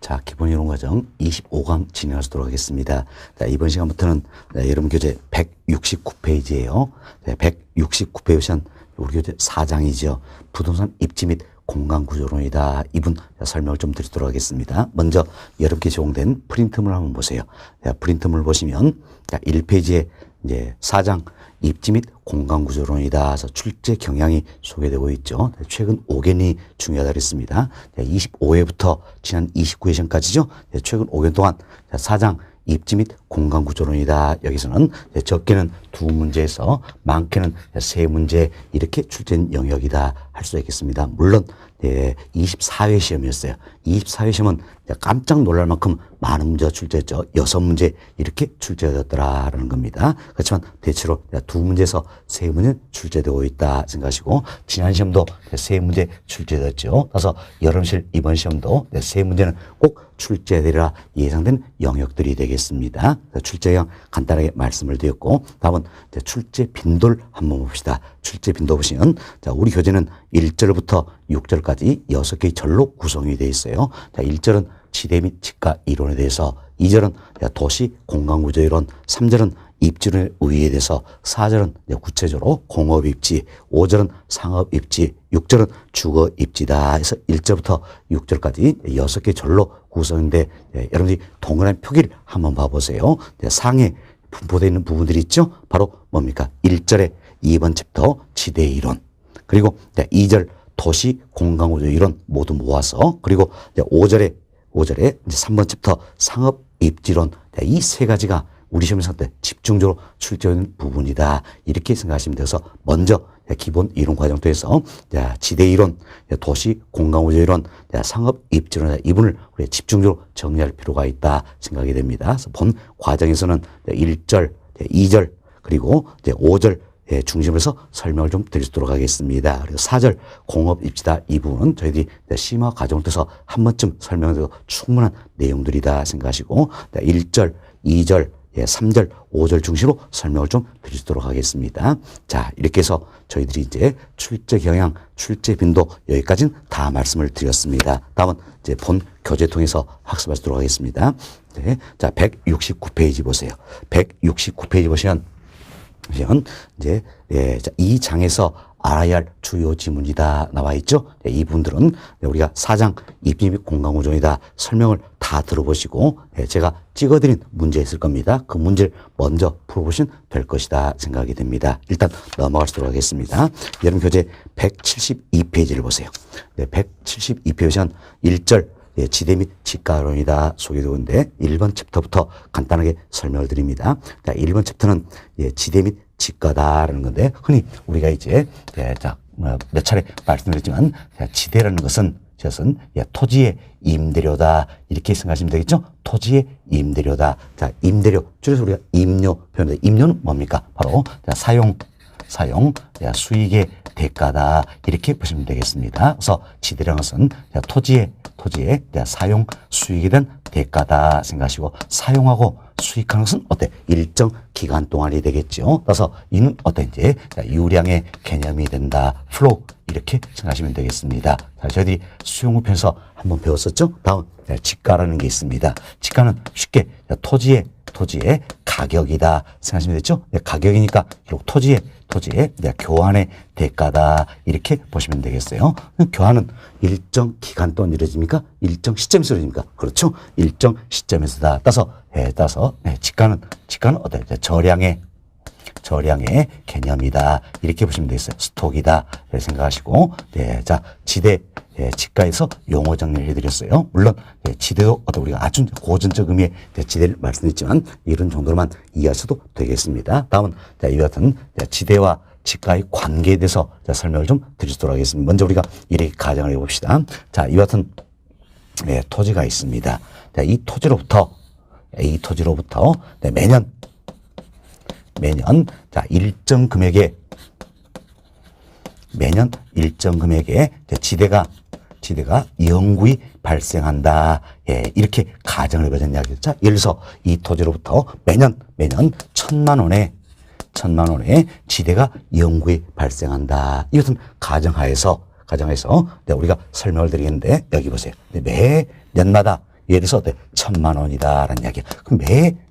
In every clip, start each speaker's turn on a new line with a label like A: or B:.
A: 자, 기본 이론 과정 25강 진행하도록 하겠습니다. 자, 이번 시간부터는 여러분 교재 169페이지예요. 169페이지 우리 교재 4장이죠. 부동산 입지 및 공간 구조론이다. 이분 설명을 좀 드리도록 하겠습니다. 먼저 여러분께 제공된 프린트물 한번 보세요. 프린트물 보시면 1페이지에 이제 4장 입지 및 공간 구조론이다. 그래서 출제 경향이 소개되고 있죠. 최근 5gen이 중요하다 그랬습니다. 25회부터 지난 29회전까지죠. 최근 5년 동안 4장 입지 및 공간 구조론이다. 여기서는 적게는 2문제에서 많게는 3문제 이렇게 출제된 영역이다 할 수 있겠습니다. 물론 24회 시험이었어요. 24회 시험은 깜짝 놀랄 만큼 많은 문제가 출제했죠. 6문제 이렇게 출제되었더라라는 겁니다. 그렇지만 대체로 2문제에서 3문제 출제되고 있다 생각하시고, 지난 시험도 3문제 출제되었죠. 그래서 여름실 이번 시험도 3문제는 꼭 출제되리라 예상된 영역들이 되겠습니다. 출제형 간단하게 말씀을 드렸고, 다음은 출제 빈도를 한번 봅시다. 출제 빈도 보시면 우리 교재는 1절부터 6절까지 6개의 절로 구성이 되어 있어요. 1절은 지대 및 지가 이론에 대해서, 2절은 도시 공간구조 이론, 3절은 입지론의 의의에 대해서, 4절은 구체적으로 공업 입지, 5절은 상업 입지, 6절은 주거 입지다 해서 1절부터 6절까지 6개 절로 구성인데, 여러분들이 동그라미 표기를 한번 봐보세요. 상에 분포되어 있는 부분들이 있죠. 바로 뭡니까? 1절에 2번 챕터 지대 이론, 그리고 2절 도시 공간구조 이론 모두 모아서, 그리고 5절에 이제 3번 챕터 상업 입지론, 이 세 가지가 우리 시험에서 집중적으로 출제하는 부분이다 이렇게 생각하시면 돼서, 먼저 기본 이론 과정도에서 지대 이론, 도시 공간구조 이론, 상업 입지론 이분을 우리 집중적으로 정리할 필요가 있다 생각이 됩니다. 그래서 본 과정에서는 1절, 2절 그리고 5절 중심으로 해서 설명을 좀 드리도록 하겠습니다. 그리고 4절 공업 입지다 이 부분은 저희들이 심화 과정을 통해서 한 번쯤 설명을 드려도 충분한 내용들이다 생각하시고, 1절, 2절, 3절, 5절 중심으로 설명을 좀 드리도록 하겠습니다. 자, 이렇게 해서 저희들이 이제 출제 경향, 출제 빈도 여기까지는 다 말씀을 드렸습니다. 다음은 이제 본 교재 통해서 학습하도록 하겠습니다. 네. 자, 169페이지 보세요. 169페이지 보시면 이제 이 장에서 알아야 할 주요 지문이다 나와 있죠. 이 부분들은 우리가 4장 입지 및 공간구조이다 설명을 다 들어보시고, 제가 찍어드린 문제 있을 겁니다. 그 문제를 먼저 풀어보시면 될 것이다 생각이 됩니다. 일단 넘어가도록 하겠습니다. 여러분 교재 172페이지를 보세요. 172페이지는 1절 지대 및 지가론이다 소개되고 있는데, 1번 챕터부터 간단하게 설명을 드립니다. 1번 챕터는 지대 및 지가다라는 건데, 흔히 우리가 이제 몇 차례 말씀드렸지만 지대라는 것은 토지의 임대료다 이렇게 생각하시면 되겠죠. 토지의 임대료다. 자, 임대료 줄여서 우리가 임료 표현해. 임료는 뭡니까? 바로 사용 수익의 대가다 이렇게 보시면 되겠습니다. 그래서 지대라는 것은 토지의 사용 수익에 대한 대가다 생각하시고, 사용하고 수익하는 것은 일정 기간 동안이 되겠죠. 그래서 이는 이제 유량의 개념이 된다. 플로우 이렇게 생각하시면 되겠습니다. 자, 저희들이 수용우편에서 한번 배웠었죠. 다음 지가라는 게 있습니다. 지가는 쉽게 토지의 가격이다 생각하시면 되죠. 가격이니까 결국 토지의 교환의 대가다 이렇게 보시면 되겠어요. 교환은 일정 기간 동안 이루어집니까? 일정 시점에서 이루어집니까? 그렇죠. 일정 시점에서다. 따라서 지가는 저량의 개념이다 이렇게 보시면 되겠어요. 스톡이다 이렇게 생각하시고, 자, 지가에서 용어 정리를 해드렸어요. 물론 지대도 우리가 아주 고전적 의미의 지대를 말씀드렸지만 이런 정도로만 이해하셔도 되겠습니다. 다음은 이와 같은 지대와 지가의 관계에 대해서 설명을 좀 드리도록 하겠습니다. 먼저 우리가 이렇게 가정을 해봅시다. 자, 이와 같은 토지가 있습니다. 이 토지로부터 매년 일정 금액의 지대가 영구히 발생한다. 이렇게 가정을 해보자는 이야기죠. 자, 예를 들어서 이 토지로부터 매년 1,000만 원의 지대가 영구히 발생한다. 이것은 가정하에서 우리가 설명을 드리겠는데, 여기 보세요. 매 년마다 예를 들어서 어때? 1,000만 원이다라는 이야기야. 그럼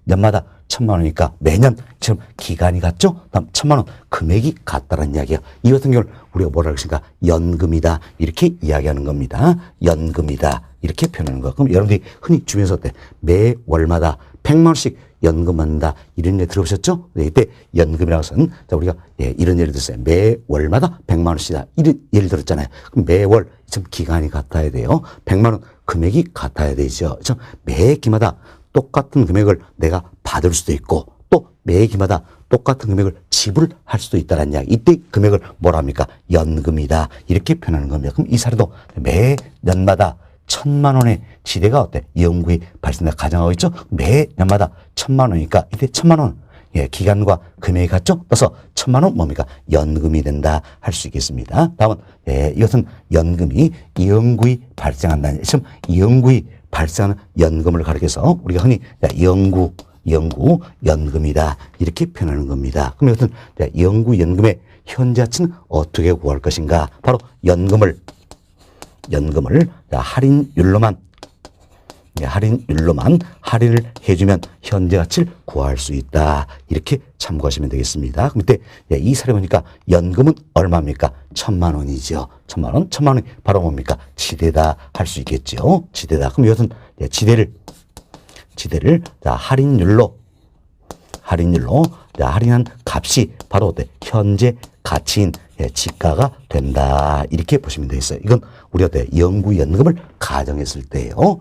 A: 매년마다 1,000만 원이니까 매년 지금 기간이 같죠? 다음 1,000만 원 금액이 같다라는 이야기야. 이 같은 경우를 우리가 뭐라 그러십니까? 연금이다. 이렇게 이야기하는 겁니다. 연금이다. 이렇게 표현하는 거. 그럼 여러분들이 흔히 주변에서 어때? 매월마다 100만 원씩 연금한다. 이런 예 들어보셨죠? 네, 이때 연금이라는 것은 자, 우리가 이런 예를 들었어요. 매월마다 100만 원씩이다. 이런 예를 들었잖아요. 그럼 매월 좀 기간이 같아야 돼요. 100만 원 금액이 같아야 되죠. 그렇죠? 매 기마다 똑같은 금액을 내가 받을 수도 있고 또 매 기마다 똑같은 금액을 지불할 수도 있다는 이야기. 이때 금액을 뭐라 합니까? 연금이다. 이렇게 표현하는 겁니다. 그럼 이 사례도 매년마다 1,000만 원의 지대가 어때? 연구이 발생한다 가정하고 있죠? 매년마다 1,000만 원이니까 이때 1,000만 원 기간과 금액이 같죠? 따라서 1,000만 원 뭡니까? 연금이 된다 할 수 있겠습니다. 다음은 이것은 연금이 연구이 발생한다는 지금 연구이 발생하는 연금을 가리켜서 우리가 흔히 연금이다 이렇게 표현하는 겁니다. 그럼 이것은 연금의 현재가치는 어떻게 구할 것인가? 바로 연금을 할인율로만 할인을 해주면 현재 가치를 구할 수 있다. 이렇게 참고하시면 되겠습니다. 그럼 이때 이 사례 보니까 연금은 얼마입니까? 1,000만 원이죠. 1,000만 원. 1,000만 원이 바로 뭡니까? 지대다 할 수 있겠죠. 지대다. 그럼 이것은 지대를 할인율로 할인한 값이 바로 어때? 현재 가치인 지가가 된다. 이렇게 보시면 되겠어요. 이건 우리가 연금을 가정했을 때예요.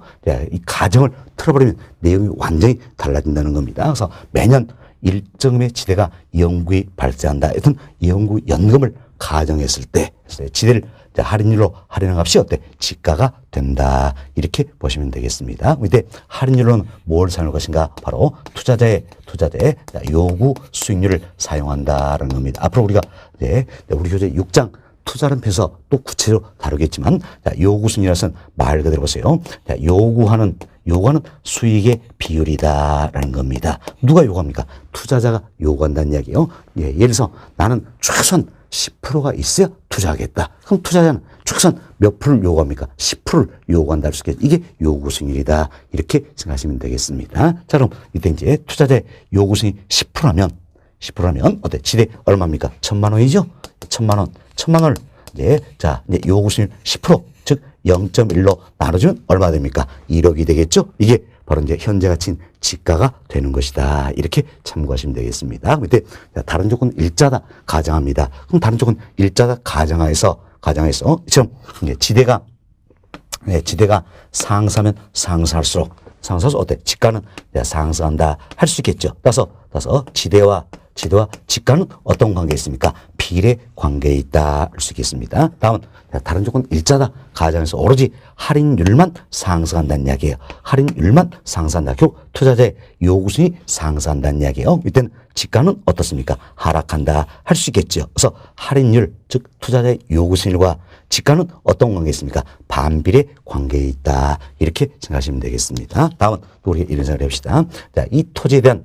A: 이 가정을 틀어버리면 내용이 완전히 달라진다는 겁니다. 그래서 매년 일정의 지대가 연금이 발생한다. 하여튼 연금을 가정했을 때 지대를 할인율로 할인한 값이 어때? 지가가 된다. 이렇게 보시면 되겠습니다. 이때 할인율로는 뭘 사용할 것인가? 바로 투자자의 요구 수익률을 사용한다라는 겁니다. 앞으로 우리가 우리 교재 6장 투자라는 편에서 또 구체적으로 다루겠지만 요구 수익률이라는 말 그대로 보세요. 요구하는 수익의 비율이다라는 겁니다. 누가 요구합니까? 투자자가 요구한다는 이야기예요. 예를 들어서 나는 최소한 10%가 있어야 투자하겠다. 그럼 투자자는 최소한 몇 프로를 요구합니까? 10%를 요구한다 할 수 있겠죠. 이게 요구 수익률이다. 이렇게 생각하시면 되겠습니다. 자, 그럼 이때 이제 투자자의 요구 수익률이 10%라면 어때? 지대 얼마입니까? 1,000만 원이죠? 1,000만 원을 이제 요구 수익률 10%, 즉 0.1로 나눠주면 얼마 됩니까? 1억이 되겠죠? 이게 바로 이제 현재 가치인 지가가 되는 것이다. 이렇게 참고하시면 되겠습니다. 그럼 이때 다른 조건 일자다 가정합니다. 그럼 다른 조건 일자다 가정하에서 지금 지대가 상승하면 상승할수록 어때? 지가는 상승한다 할 수 있겠죠. 따라서 지대와 지가는 어떤 관계에 있습니까? 비례 관계에 있다 할 수 있겠습니다. 다음은 다른 조건 일자다 가정해서 오로지 할인율만 상승한다는 이야기예요. 할인율만 상승한다. 결국 투자자의 요구수익이 상승한다는 이야기예요. 이때는 지가는 어떻습니까? 하락한다 할 수 있겠죠. 그래서 할인율, 즉 투자자의 요구수익률과 지가는 어떤 관계에 있습니까? 반비례 관계에 있다. 이렇게 생각하시면 되겠습니다. 다음은 또 우리가 이런 생각을 해봅시다. 이 토지에 대한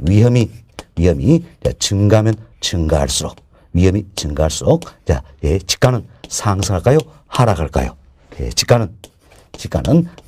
A: 위험이 증가하면 증가할수록 지가는 상승할까요? 하락할까요? 지가는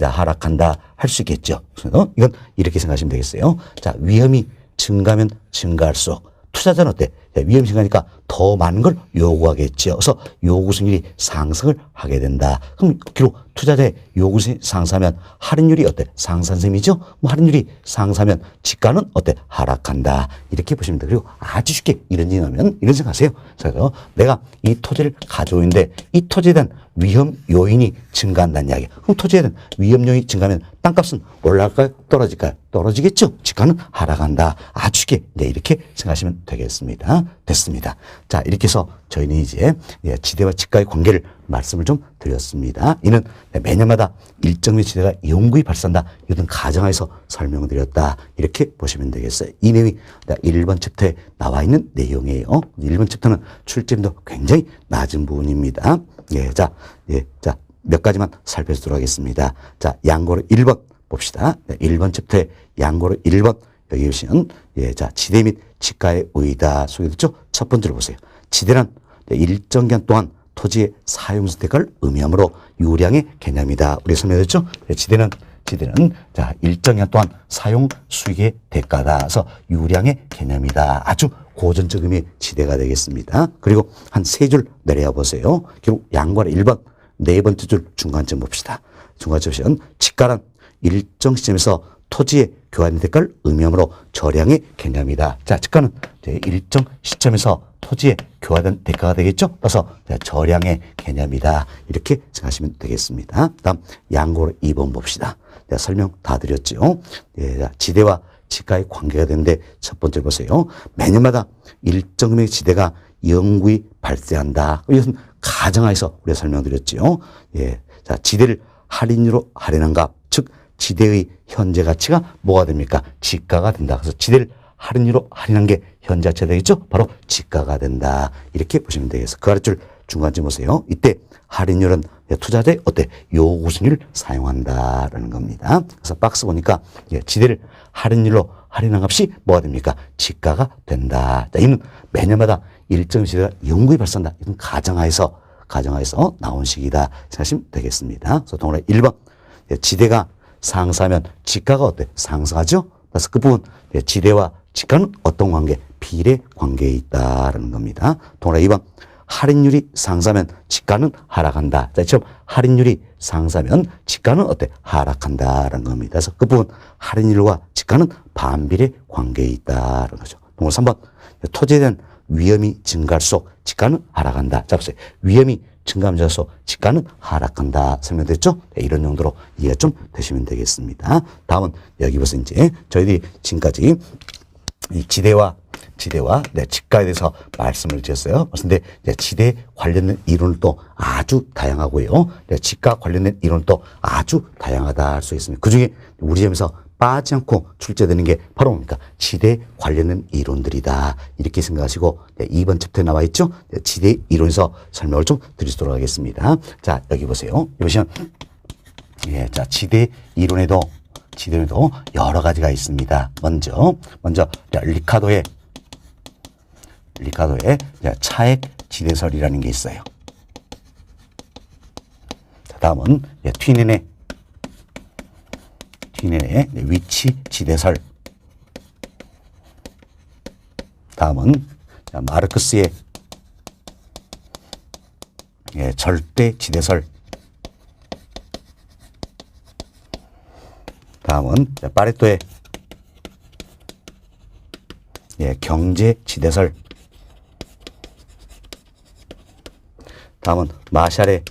A: 하락한다 할 수 있겠죠. 그래서 이건 이렇게 생각하시면 되겠어요. 위험이 증가하면 증가할수록 투자자는 어때? 위험이 증가하니까 더 많은 걸 요구하겠죠. 그래서 요구 수익률이 상승을 하게 된다. 그럼 결국 투자자의 요구 수익이 상승하면 할인율이 어때? 상승한 셈이죠. 할인율이 상승하면 지가는 어때? 하락한다. 이렇게 보시면 돼요. 그리고 아주 쉽게 이런 생각하세요. 그래서 내가 이 토지를 가지고 있는데 이 토지에 대한 위험 요인이 증가한다는 이야기예요. 그럼 토지에 대한 위험 요인이 증가하면 땅값은 올라갈까요? 떨어질까요? 떨어지겠죠. 지가는 하락한다. 아주 쉽게 이렇게 생각하시면 되겠습니다. 됐습니다. 자, 이렇게 해서 저희는 이제 지대와 지가의 관계를 말씀을 좀 드렸습니다. 이는 매년마다 일정의 지대가 연구이 발생한다. 이런 가정하에서 설명을 드렸다. 이렇게 보시면 되겠어요. 이 내용이 1번 챕터에 나와 있는 내용이에요. 1번 챕터는 출제점도 굉장히 낮은 부분입니다. 몇 가지만 살펴보도록 하겠습니다. 자, 양고로 1번 봅시다. 1번 챕터에 양고로 1번 여기 보시면 지대 및 지가의 의의다 소개됐죠? 첫 번째로 보세요. 지대란 일정 기간 동안 토지의 사용 선택을 의미하므로 유량의 개념이다. 우리 설명했죠? 지대는 자, 일정 기간 동안 사용 수익의 대가다. 그래서 유량의 개념이다. 아주 고전적 의미의 지대가 되겠습니다. 그리고 한 세 줄 내려와 보세요. 결국 양관의 1번, 네 번째 줄 중간점 봅시다. 중간점은 지가란 일정 시점에서 토지의 교환 대가를 의미하므로 저량의 개념이다. 자, 지가는 일정 시점에서 토지의 교환된 대가가 되겠죠? 그래서 저량의 개념이다. 이렇게 생각하시면 되겠습니다. 다음 양고로 2번 봅시다. 내가 설명 다 드렸죠. 예, 지대와 지가의 관계가 되는데 첫 번째 보세요. 매년마다 일정 금액의 지대가 영구히 발생한다. 이것은 가정하에서 우리가 설명드렸죠. 예, 자, 지대를 할인율로 할인한 값, 즉 지대의 현재 가치가 뭐가 됩니까? 지가가 된다. 그래서 지대를 할인율로 할인한 게 현재 가치가 되겠죠? 바로 지가가 된다. 이렇게 보시면 되겠어요. 그 아래줄 중간쯤 보세요. 이때 할인율은 투자자의 어때? 요구 순위를 사용한다라는 겁니다. 그래서 박스 보니까 지대를 할인율로 할인한 값이 뭐가 됩니까? 지가가 된다. 자, 이는 매년마다 일정 지대가 영구히 발생한다. 이건 가정하에서 나온 식이다. 생각하시면 되겠습니다. 그래서 동그라미 1번 지대가 상승하면 지가가 어때? 상승하죠? 그래서 그 부분 지대와 지가는 어떤 관계? 비례 관계에 있다라는 겁니다. 동그라미 2번 할인율이 상승하면 지가는 하락한다. 자, 처음 할인율이 상승하면 지가는 어때? 하락한다라는 겁니다. 그래서 그 부분 할인율과 지가는 반비례 관계에 있다라는 거죠. 동그라미 3번 토지에 대한 위험이 증가할수록 지가는 하락한다. 자, 보세요. 위험이 증가하면서 지가는 하락한다. 설명됐죠? 네, 이런 정도로 이해가 좀 되시면 되겠습니다. 다음은 여기 보세요. 이제 저희들이 지금까지 이 지대와 지가에 대해서 말씀을 드렸어요. 그런데 지대 관련된 이론은 또 아주 다양하고요. 지가 관련된 이론은 또 아주 다양하다 할 수 있습니다. 그 중에 우리 점에서 빠지지 않고 출제되는 게 바로 뭡니까? 지대 관련된 이론들이다. 이렇게 생각하시고 2번 챕터에 나와 있죠? 지대 이론에서 설명을 좀 드리도록 하겠습니다. 자, 여기 보세요. 보시면 예, 자, 지대 이론에도 여러 가지가 있습니다. 먼저 리카도의 차액 지대설이라는 게 있어요. 자, 다음은 튀넨의 위치 지대설. 다음은 마르크스의 절대 지대설. 다음은 파레토의 경제 지대설. 다음은 마샬의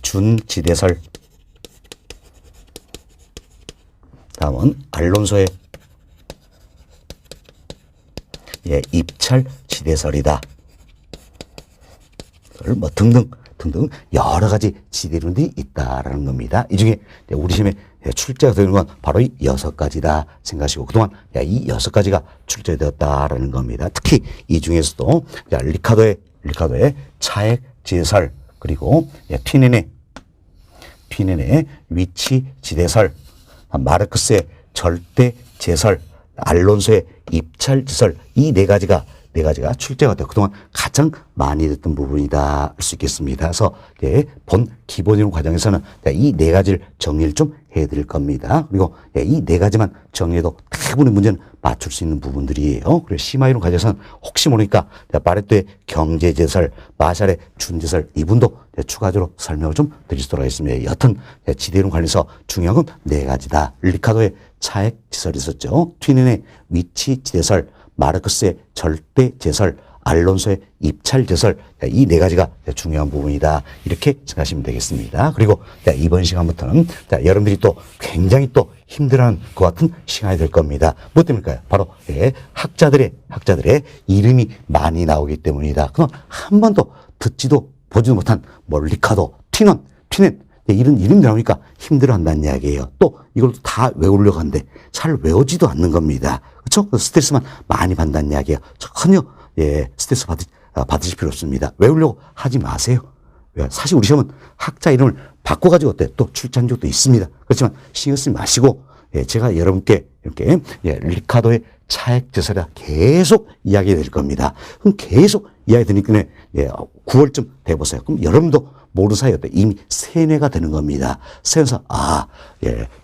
A: 준지대설. 다음은 알론소의 입찰 지대설이다. 뭐 등등 여러 가지 지대론들이 있다라는 겁니다. 이 중에 우리 시험에 출제가 되는 건 바로 이 6가지다 생각하시고 그동안 이 6가지가 출제되었다라는 겁니다. 특히 이 중에서도 리카도의 차액 지대설, 그리고 튀넨의 위치 지대설, 마르크스의 절대 제설, 알론소의 입찰 지설, 이 네 가지가 출제가 되고 그동안 가장 많이 됐던 부분이다 할 수 있겠습니다. 그래서 본 기본이론 과정에서는 이 네 가지를 정리를 좀 해드릴 겁니다. 그리고 이 네 가지만 정리해도 대부분의 문제는 맞출 수 있는 부분들이에요. 그리고 심화이론 과정에서는 혹시 모르니까 파레토의 경제제설, 마샬의 준제설 이분도 추가적으로 설명을 좀 드리도록 하겠습니다. 여튼 지대이론 관련해서 중요한 건 네 가지다. 리카도의 차액 지설이 있었죠. 튀넨의 위치 지대설, 마르크스의 절대 제설, 알론소의 입찰 제설, 이 네 가지가 중요한 부분이다. 이렇게 생각하시면 되겠습니다. 그리고 이번 시간부터는 여러분들이 또 굉장히 또 힘들어하는 것 같은 시간이 될 겁니다. 뭐 때문일까요? 바로 학자들의 이름이 많이 나오기 때문이다. 그럼 한 번도 듣지도 보지도 못한 리카도, 튀넨 이런 이름 나오니까 힘들어한다는 이야기예요. 또 이걸 다 외우려고 하는데 잘 외우지도 않는 겁니다. 그렇죠? 스트레스만 많이 받는다는 이야기예요. 전혀 스트레스 받으실 필요 없습니다. 외우려고 하지 마세요. 사실 우리 시험은 학자 이름을 바꿔가지고 또 출제한 적도 있습니다. 그렇지만 신경 쓰지 마시고 제가 여러분께 이렇게 리카도의 차액 지설이다 계속 이야기 될 겁니다. 그럼 계속 이야기 되니까 9월쯤 돼보세요. 그럼 여러분도 모르는 사이에 이미 세뇌가 되는 겁니다. 세뇌에서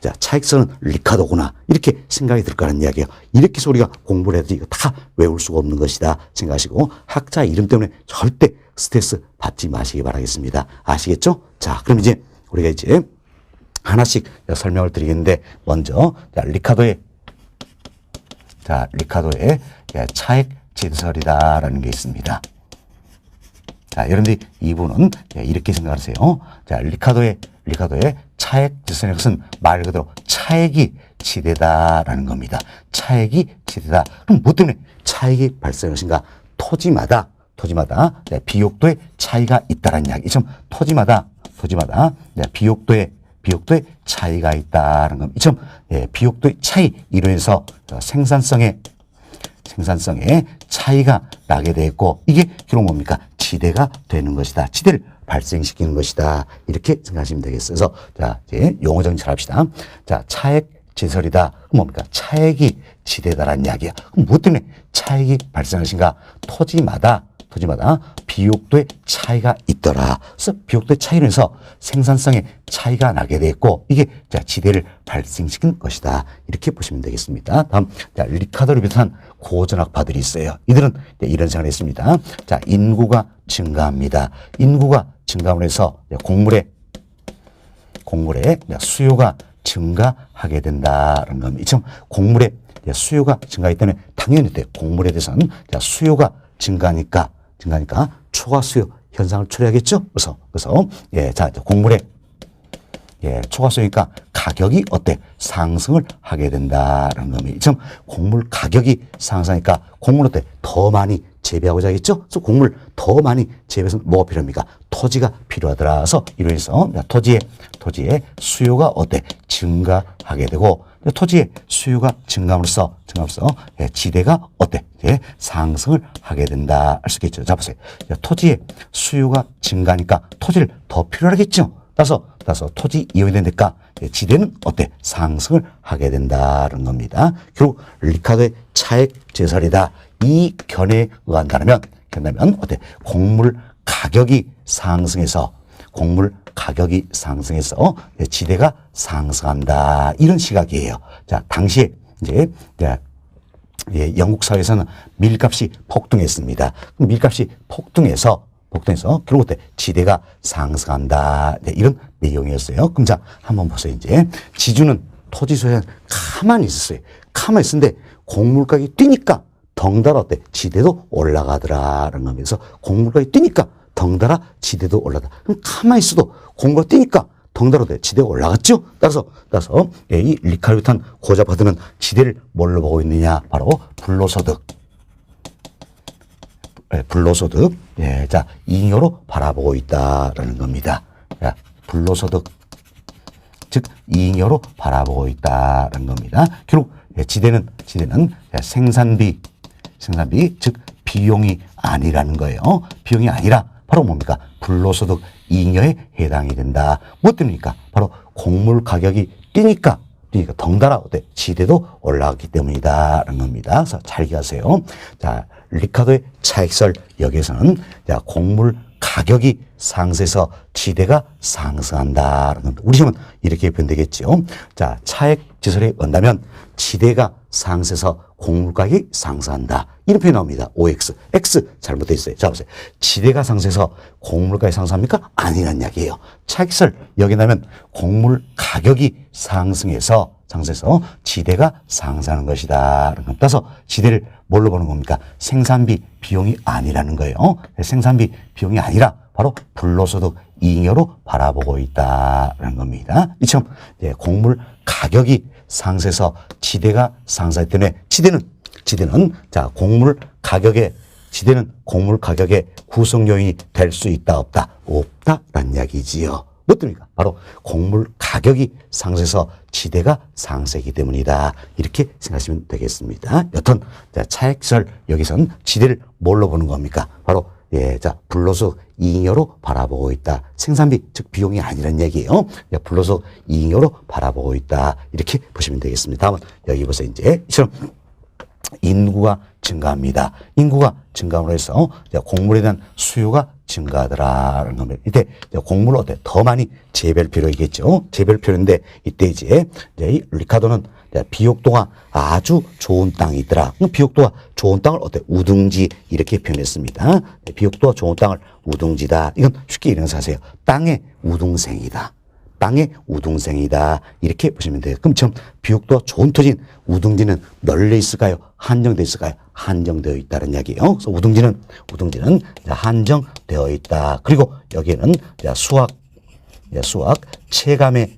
A: 자, 차익선은 리카도구나 이렇게 생각이 들 거라는 이야기예요. 이렇게 해서 우리가 공부를 해도 이거 다 외울 수가 없는 것이다 생각하시고 학자 이름 때문에 절대 스트레스 받지 마시기 바라겠습니다. 아시겠죠? 자, 그럼 이제 우리가 이제 하나씩 설명을 드리겠는데 먼저 리카도의 차액 지설이다라는 게 있습니다. 자, 여러분들이 이 부분은 이렇게 생각하세요. 자, 리카도의 차액 지설의 것은 말 그대로 차액이 지대다라는 겁니다. 차액이 지대다. 그럼 뭐 때문에 차액이 발생할 것인가? 토지마다 비옥도의 차이가 있다라는 이야기. 좀 토지마다 비옥도의 차이가 있다는 겁니다. 좀 비옥도의 차이 이로 해서 생산성의 차이가 나게 되고 이게 결국 뭡니까? 지대가 되는 것이다. 지대를 발생시키는 것이다. 이렇게 생각하시면 되겠어요. 그래서 자, 이제 용어 정리를 합시다. 자, 차액 지설이다. 뭡니까? 차액이 지대다라는 이야기야. 그럼 무엇 때문에 차액이 발생할 것인가? 토지마다 비옥도의 차이가 있더라. 그래서 비옥도의 차이로 해서 생산성의 차이가 나게 됐고 이게 자, 지대를 발생시킨 것이다. 이렇게 보시면 되겠습니다. 다음 자, 리카도를 비롯한 고전학파들이 있어요. 이들은 이런 생각을 했습니다. 자, 인구가 증가합니다. 인구가 증가함으로 해서 곡물의 수요가 증가하게 된다는 겁니다. 지금 곡물의 수요가 증가하기 때문에 당연히 곡물에 대해서는 수요가 증가하니까 초과 수요 현상을 초래하겠죠. 그래서 자, 곡물의 초과 수요니까 가격이 상승을 하게 된다는 겁니다. 지금 곡물 가격이 상승하니까 곡물 더 많이 재배하고자 하겠죠. 그래서 곡물 더 많이 재배해서 뭐가 필요합니까? 토지가 필요하더라. 그래서 이로 해서 토지의 수요가 증가하게 되고 토지의 수요가 증가함으로써 지대가 상승을 하게 된다 할 수 있겠죠. 자, 보세요. 토지의 수요가 증가하니까 토지를 더 필요로 하겠죠. 따라서 토지 이용이 되니까 지대는 상승을 하게 된다는 겁니다. 결국 리카도의 차액 제설이다. 이 견해에 의한다면 곡물 가격이 상승해서 지대가 상승한다. 이런 시각이에요. 자, 당시에 이제 영국 사회에서는 밀값이 폭등했습니다. 밀값이 폭등해서 결국 지대가 상승한다. 이런 내용이었어요. 그럼 자, 한번 보세요. 이제 지주는 토지 소유한 가만히 있었어요. 가만히 있었는데 곡물 가격이 뛰니까 덩달아 지대도 올라가더라라는 겁니다. 그래서 곡물 가격이 뛰니까 덩달아 지대도 올라가. 그럼 가만히 있어도 곡물가 뛰니까 덩달아 지대가 올라갔죠. 따라서 이 리카를 비롯한 고자파들은 지대를 뭘로 보고 있느냐? 바로 불로소득. 자, 잉여로 바라보고 있다라는 겁니다. 자, 불로소득, 즉 잉여로 바라보고 있다라는 겁니다. 결국 지대는 생산비, 즉 비용이 아니라는 거예요. 비용이 아니라 바로 뭡니까? 불로소득 잉여에 해당이 된다. 무엇 때문입니까? 바로 곡물 가격이 뛰니까 덩달아 지대도 올라갔기 때문이다라는 겁니다. 그래서 잘 기억하세요. 자, 리카도의 차익설 여기에서는 자, 곡물 가격이 상승해서 지대가 상승한다라는 겁니다. 우리 시험은 이렇게 변되겠죠. 자, 차액 지설에 온다면 지대가 상승해서 곡물 가격이 상승한다. 이런 표현이 나옵니다. OX. X 잘못되어 있어요. 자, 보세요. 지대가 상승해서 곡물 가격이 상승합니까? 아니란 이야기예요. 차익설 여기 나면 곡물 가격이 상승해서 지대가 상승하는 것이다. 따라서 지대를 뭘로 보는 겁니까? 생산비 비용이 아니라는 거예요. 생산비 비용이 아니라 바로 불로소득 잉여로 바라보고 있다는 겁니다. 이처럼 곡물 가격이 상승해서 지대가 상승하기 때문에 지대는 자, 곡물 가격의 구성 요인이 될 수 있다 없다? 없다라는 이야기지요. 뭐 때문입니까? 바로 곡물 가격이 상승해서 지대가 상승하기 때문이다. 이렇게 생각하시면 되겠습니다. 여튼 자, 차액설 여기서는 지대를 뭘로 보는 겁니까? 바로 자, 불로소 이잉여로 바라보고 있다. 생산비, 즉 비용이 아니란 얘기예요. 불로소 이잉여로 바라보고 있다. 이렇게 보시면 되겠습니다. 다음은 여기 보세요. 이제 이처럼 인구가 증가합니다. 인구가 증가함으로 해서 곡물에 대한 수요가 증가하더라는 겁니다. 이때 곡물을 어때? 더 많이 재배할 필요가 있겠죠. 재배할 필요인데 이때 이제 이 리카도는 비옥도가 아주 좋은 땅이 있더라. 비옥도가 좋은 땅을 어때? 우둥지 이렇게 표현했습니다. 비옥도가 좋은 땅을 우둥지다. 이건 쉽게 이런 사세요. 땅의 우둥생이다. 땅의 우둥생이다. 이렇게 보시면 돼요. 그럼 지금 비옥도가 좋은 토지인 우둥지는 널려 있을까요? 한정되어 있을까요? 한정되어 있다는 이야기예요. 그래서 우둥지는 한정되어 있다. 그리고 여기에는 수학 체감의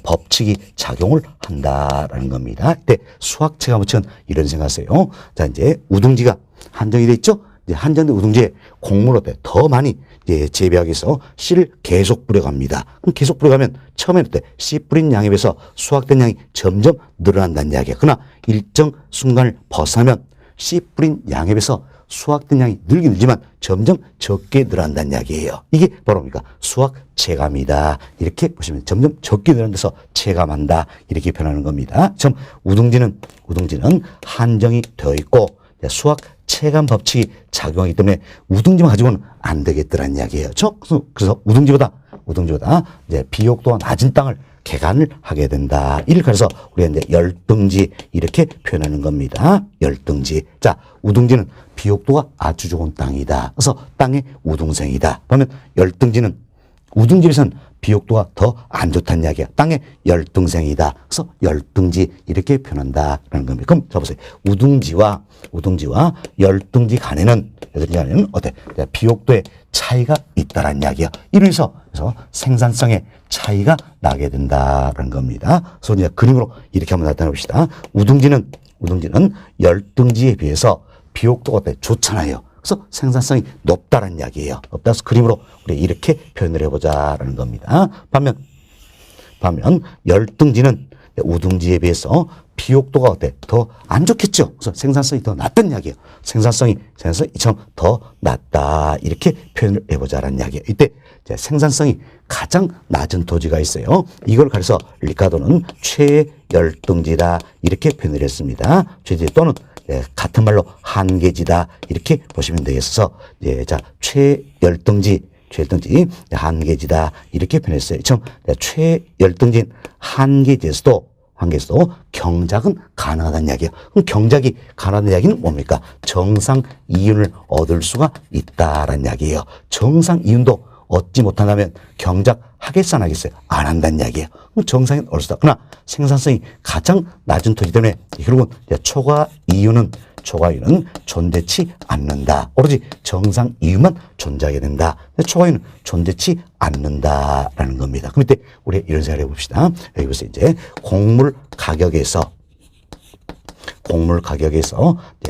A: 법칙이 작용을 한다라는 겁니다. 이때 수학 체감 법칙은 이런 생각하세요. 자, 이제 우둥지가 한정이 돼 있죠? 이제 한정된 우둥지에 곡물을 더 많이 재배하기 위해서 씨를 계속 뿌려갑니다. 그럼 계속 뿌려가면 처음에는 씨 뿌린 양에 비해서 수확된 양이 점점 늘어난다는 이야기예요. 그러나 일정 순간을 벗어나면 씨 뿌린 양에 비해서 수확된 양이 늘긴 늘지만 점점 적게 늘어난다는 이야기예요. 이게 바로 뭡니까? 수확 체감이다. 이렇게 보시면 점점 적게 늘어난 데서 체감한다. 이렇게 표현하는 겁니다. 좀 우둥지는 한정이 되어 있고 수확 체감 법칙이 작용하기 때문에 우둥지만 가지고는 안 되겠더라는 이야기예요. 그래서 우둥지보다 이제 비옥도가 낮은 땅을 개간을 하게 된다. 이를 그래서 우리가 이제 열등지 이렇게 표현하는 겁니다. 열등지. 자, 우둥지는 비옥도가 아주 좋은 땅이다. 그래서 땅의 우둥생이다. 그러면 열등지는 우둥지에서는 비옥도가 더 안 좋다는 이야기야. 땅의 열등생이다. 그래서 열등지 이렇게 표현한다라는 겁니다. 그럼 자 보세요. 우둥지와 열등지 간에는 어때? 비옥도의 차이가 있다라는 이야기야. 이래서 생산성의 차이가 나게 된다라는 겁니다. 그래서 이제 그림으로 이렇게 한번 나타내 봅시다. 우둥지는 열등지에 비해서 비옥도가 어때? 좋잖아요. 그래서 생산성이 높다는 이야기예요. 높다서 그림으로 우리 이렇게 표현을 해보자라는 겁니다. 반면 열등지는 우둥지에 비해서 비옥도가 어때? 더 안 좋겠죠. 그래서 생산성이 더 낮다는 이야기예요. 생산성이 이처럼 더 낮다. 이렇게 표현을 해보자라는 이야기예요. 이때 생산성이 가장 낮은 토지가 있어요. 이걸 가려서 리카도는 최열등지다. 이렇게 표현을 했습니다. 최지 또는 같은 말로 한계지다. 이렇게 보시면 되겠어서 자, 최열등지 한계지다. 이렇게 표현했어요. 참 최열등지인 한계지에서도 경작은 가능하다는 이야기예요. 그럼 경작이 가능하다는 이야기는 뭡니까? 정상 이윤을 얻을 수가 있다라는 이야기예요. 정상 이윤도 얻지 못한다면 경작하겠어 안 하겠어요? 안 한다는 이야기예요. 그럼 정상인 얻을 수 있다. 그러나 생산성이 가장 낮은 토지 때문에 결국은 초과 이윤은 존재치 않는다. 오로지 정상 이윤만 존재하게 된다. 초과 이윤은 존재치 않는다라는 겁니다. 그럼 이때 우리 이런 생각을 해봅시다. 여기 보세요. 이제 곡물 가격에서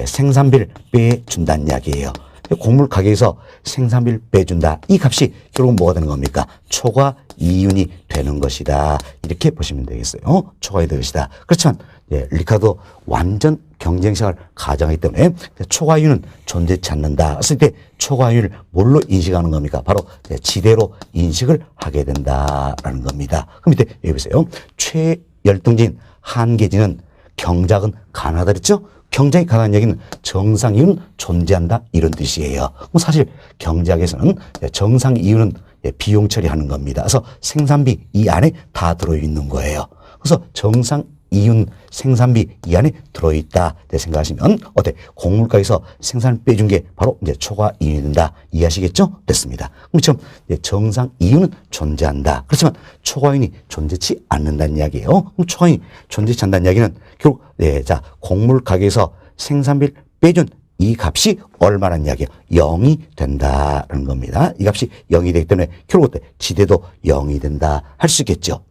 A: 생산비를 빼준다는 이야기예요. 곡물 가격에서 생산비를 빼준다. 이 값이 결국은 뭐가 되는 겁니까? 초과 이윤이 되는 것이다. 이렇게 보시면 되겠어요. 초과이 되는 것이다. 그렇지만 리카도 완전 경쟁 시장을 가정하기 때문에 초과 이윤은 존재치 않는다. 그랬을 때 초과 이윤을 뭘로 인식하는 겁니까? 바로 지대로 인식을 하게 된다라는 겁니다. 그럼 이때 여기 보세요. 최열등지인 한계지는 경작은 가능하다 그랬죠? 경작이 가능한 얘기는 정상 이윤은 존재한다 이런 뜻이에요. 그럼 사실 경작에서는 정상 이윤은 비용 처리하는 겁니다. 그래서 생산비 이 안에 다 들어있는 거예요. 그래서 정상 이윤 생산비 이 안에 들어있다 생각하시면 어때? 곡물가에서 생산을 빼준 게 바로 이제 초과 이윤이 된다. 이해하시겠죠? 됐습니다. 그럼 정상 이윤은 존재한다. 그렇지만 초과 이윤이 존재치 않는다는 이야기예요. 그럼 초과 이윤이 존재치 않는다는 이야기는 결국 자 곡물 가격에서 생산비를 빼준 이 값이 얼마라는 이야기예요? 0이 된다는 겁니다. 이 값이 0이 되기 때문에 결국 지대도 0이 된다 할 수 있겠죠.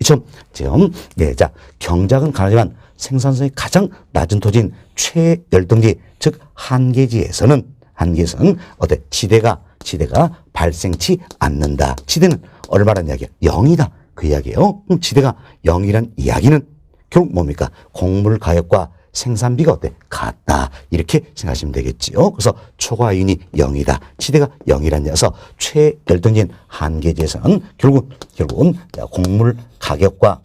A: 지금 자 경작은 가능하지만 생산성이 가장 낮은 토지인 최열등지 즉 한계지에서는 어때? 지대가 발생치 않는다. 지대는 얼마라는 이야기예요? 0이다. 그 이야기예요. 그럼 지대가 0이란 이야기는 결국 뭡니까? 곡물 가격과 생산비가 어때? 같다. 이렇게 생각하시면 되겠지요. 그래서 초과이윤이 0이다. 지대가 0이라는 얘기에서 최열등진 한계지에서는 결국은 곡물 가격과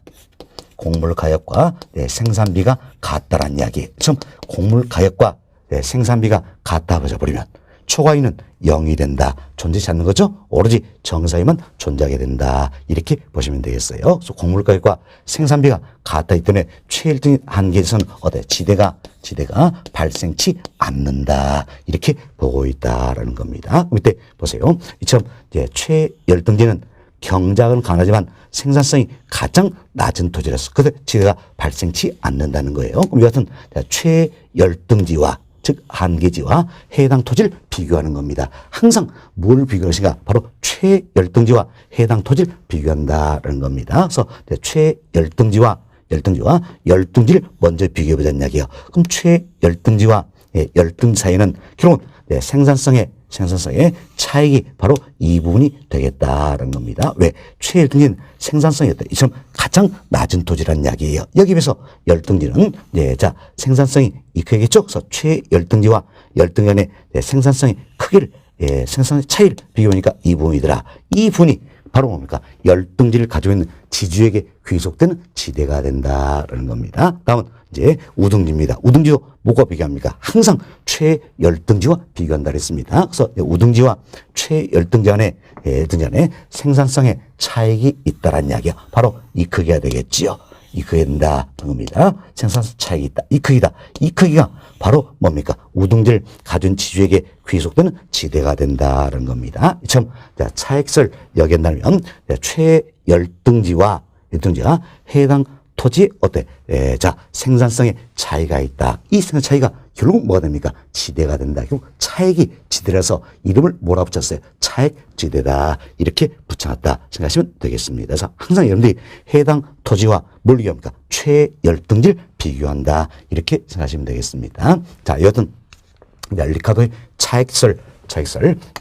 A: 생산비가 같다라는 이야기. 지금 곡물 가격과 생산비가 같다 버려버리면 초과이윤은 0이 된다. 존재하지 않는 거죠. 오로지 정사위만 존재하게 된다. 이렇게 보시면 되겠어요. 그래서 곡물 가격과 생산비가 같다기 때문에 최일등 한계에서는 어때? 지대가 발생치 않는다. 이렇게 보고 있다라는 겁니다. 밑에 보세요. 이처럼 최열등지는 경작은 강하지만 생산성이 가장 낮은 토지라서 그래서 지대가 발생치 않는다는 거예요. 그럼 이 같은 최열등지와 즉 한계지와 해당 토지를 비교하는 겁니다. 항상 뭘 비교하는 것인가? 바로 최열등지와 해당 토지를 비교한다는 겁니다. 그래서 최열등지와 열등지를 먼저 비교해보자는 이야기예요. 그럼 최열등지와 열등지 사이는 결국은 생산성의 차익이 바로 이 부분이 되겠다는 겁니다. 왜? 최열등지는 생산성이었다. 이처럼 가장 낮은 토지라는 이야기예요. 여기 비해서 열등지는 생산성이 크겠죠. 그래서 최열등지와 열등지 간의 생산성의 크기를 생산성의 차이를 비교하니까 이 부분이더라. 이 부분이 바로 뭡니까? 열등지를 가지고 있는 지주에게 귀속되는 지대가 된다라는 겁니다. 다음은 우등지입니다. 우등지도 뭐가 비교합니까? 항상 최열등지와 비교한다 그랬습니다. 그래서 우등지와 최열등지 안에 생산성의 차익이 있다라는 이야기야. 바로 이 크기가 되겠지요. 이 크기가 된다는 겁니다. 생산성 차익이 있다. 이 크기다. 이 크기가 바로 뭡니까? 우등지를 가진 지주에게 귀속되는 지대가 된다는 겁니다. 이처럼 차익을 여긴다면 최열등지와 해당 토지 어때? 생산성의 차이가 있다. 이 생산 차이가 결국 뭐가 됩니까? 지대가 된다. 결국 차익이 지대라서 이름을 뭐라 붙였어요? 차익지대다. 이렇게 붙여놨다 생각하시면 되겠습니다. 그래서 항상 여러분들이 해당 토지와 뭘 비교합니까? 최열등지를 비교한다. 이렇게 생각하시면 되겠습니다. 자, 여하튼 리카도의 차익설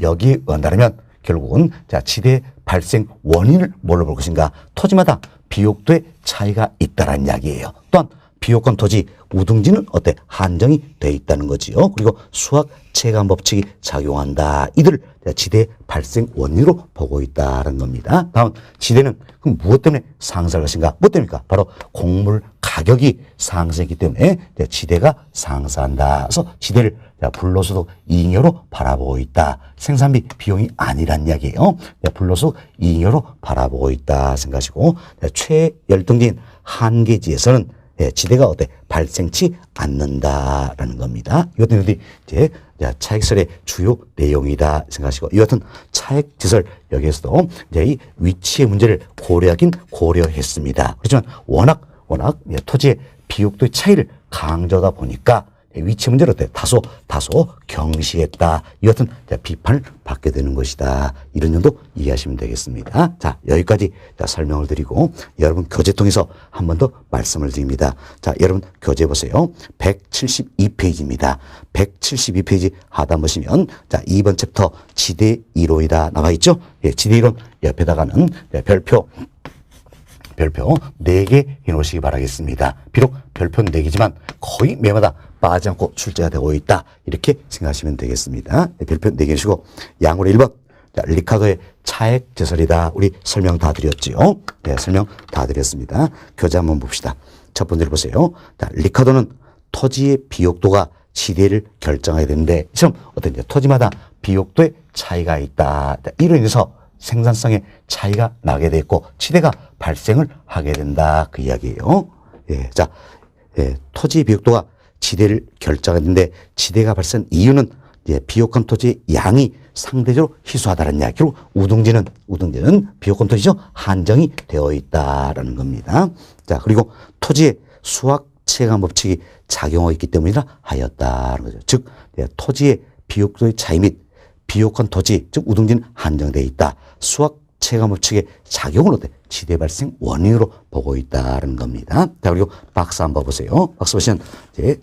A: 여기 원한다면 결국은 지대 발생 원인을 뭘로 볼 것인가? 토지마다 비옥도의 차이가 있다라는 이야기예요. 또한 비옥권 토지 우등지는 어때? 한정이 돼 있다는 거지요. 그리고 수학 체감 법칙이 작용한다. 이들 지대 발생 원인으로 보고 있다는 겁니다. 다음 지대는 그럼 무엇 때문에 상승할 것인가? 무엇 때문입니까? 바로 곡물 가격이 상승했기 때문에 지대가 상승한다. 그래서 지대를 불로소득 이익료로 바라보고 있다. 생산비 비용이 아니란 이야기예요. 불로소득 이익료로 바라보고 있다 생각하시고 최열등지인 한계지에서는 지대가 어때? 발생치 않는다라는 겁니다. 이것도 이제 차익설의 주요 내용이다 생각하시고, 이 같은 차익지설 여기에서도 이제 이 위치의 문제를 고려하긴 고려했습니다. 그렇지만 워낙 토지의 비옥도의 차이를 강조하다 보니까 위치 문제를 어때? 다소 경시했다. 이 같은 비판을 받게 되는 것이다. 이런 점도 이해하시면 되겠습니다. 자, 여기까지 설명을 드리고 여러분 교재 통해서 한 번 더 말씀을 드립니다. 자, 여러분 교재 보세요. 172페이지입니다. 172페이지 하단 보시면 자, 2번 챕터 지대 이론이다 나와 있죠? 예, 지대 이론 옆에다가는 별표 4개 해놓으시기 바라겠습니다. 비록 별표 4개지만 거의 매마다 빠지지 않고 출제가 되고 있다. 이렇게 생각하시면 되겠습니다. 별표 4개 해주시고 양으로 1번 리카도의 차액제설이다. 우리 설명 다 드렸지요. 네, 설명 다 드렸습니다. 교재 한번 봅시다. 첫 번째로 보세요. 자, 리카도는 토지의 비옥도가 지대를 결정해야 되는데 지금 어떤지 토지마다 비옥도의 차이가 있다. 이로 인해서 생산성의 차이가 나게 됐고 지대가 발생을 하게 된다. 그 이야기예요. 예, 자, 토지 비옥도가 지대를 결정했는데 지대가 발생 이유는 비옥한 토지의 양이 상대적으로 희소하다는 이야기. 결국 우등지는 비옥한 토지죠. 한정이 되어 있다라는 겁니다. 자, 그리고 토지의 수학 체감 법칙이 작용하고 있기 때문이라 하였다는 거죠. 즉, 토지의 비옥도의 차이 및 비옥한 토지, 즉 우등지는 한정되어 있다. 수학 체감 법칙의 작용을 어때? 지대 발생 원인으로 보고 있다는 겁니다. 자, 그리고 박스 한번 보세요. 박스 보시면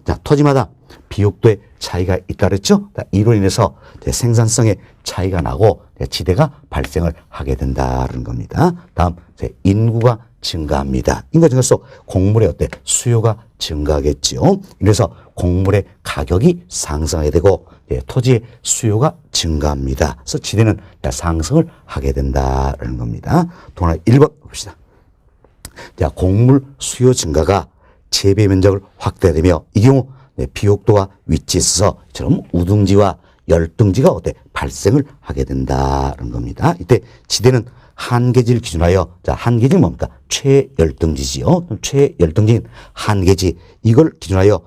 A: 자, 토지마다 비옥도의 차이가 있다 그랬죠? 이로 인해서 생산성의 차이가 나고 지대가 발생을 하게 된다는 겁니다. 다음 인구가 증가합니다. 인구가 증가할수록 곡물의 어때? 수요가 증가하겠죠. 그래서 곡물의 가격이 상승하게 되고 토지의 수요가 증가합니다. 그래서 지대는 상승을 하게 된다는 겁니다. 동그라미 1번 봅시다. 자, 곡물 수요 증가가 재배 면적을 확대되며 이 경우 비옥도와 위치에 있어서 이처럼 우등지와 열등지가 어때? 발생을 하게 된다는 겁니다. 이때 지대는 한계지를 기준으로 하여, 자, 한계지는 뭡니까? 최열등지지요. 최열등지인 한계지, 이걸 기준으로 하여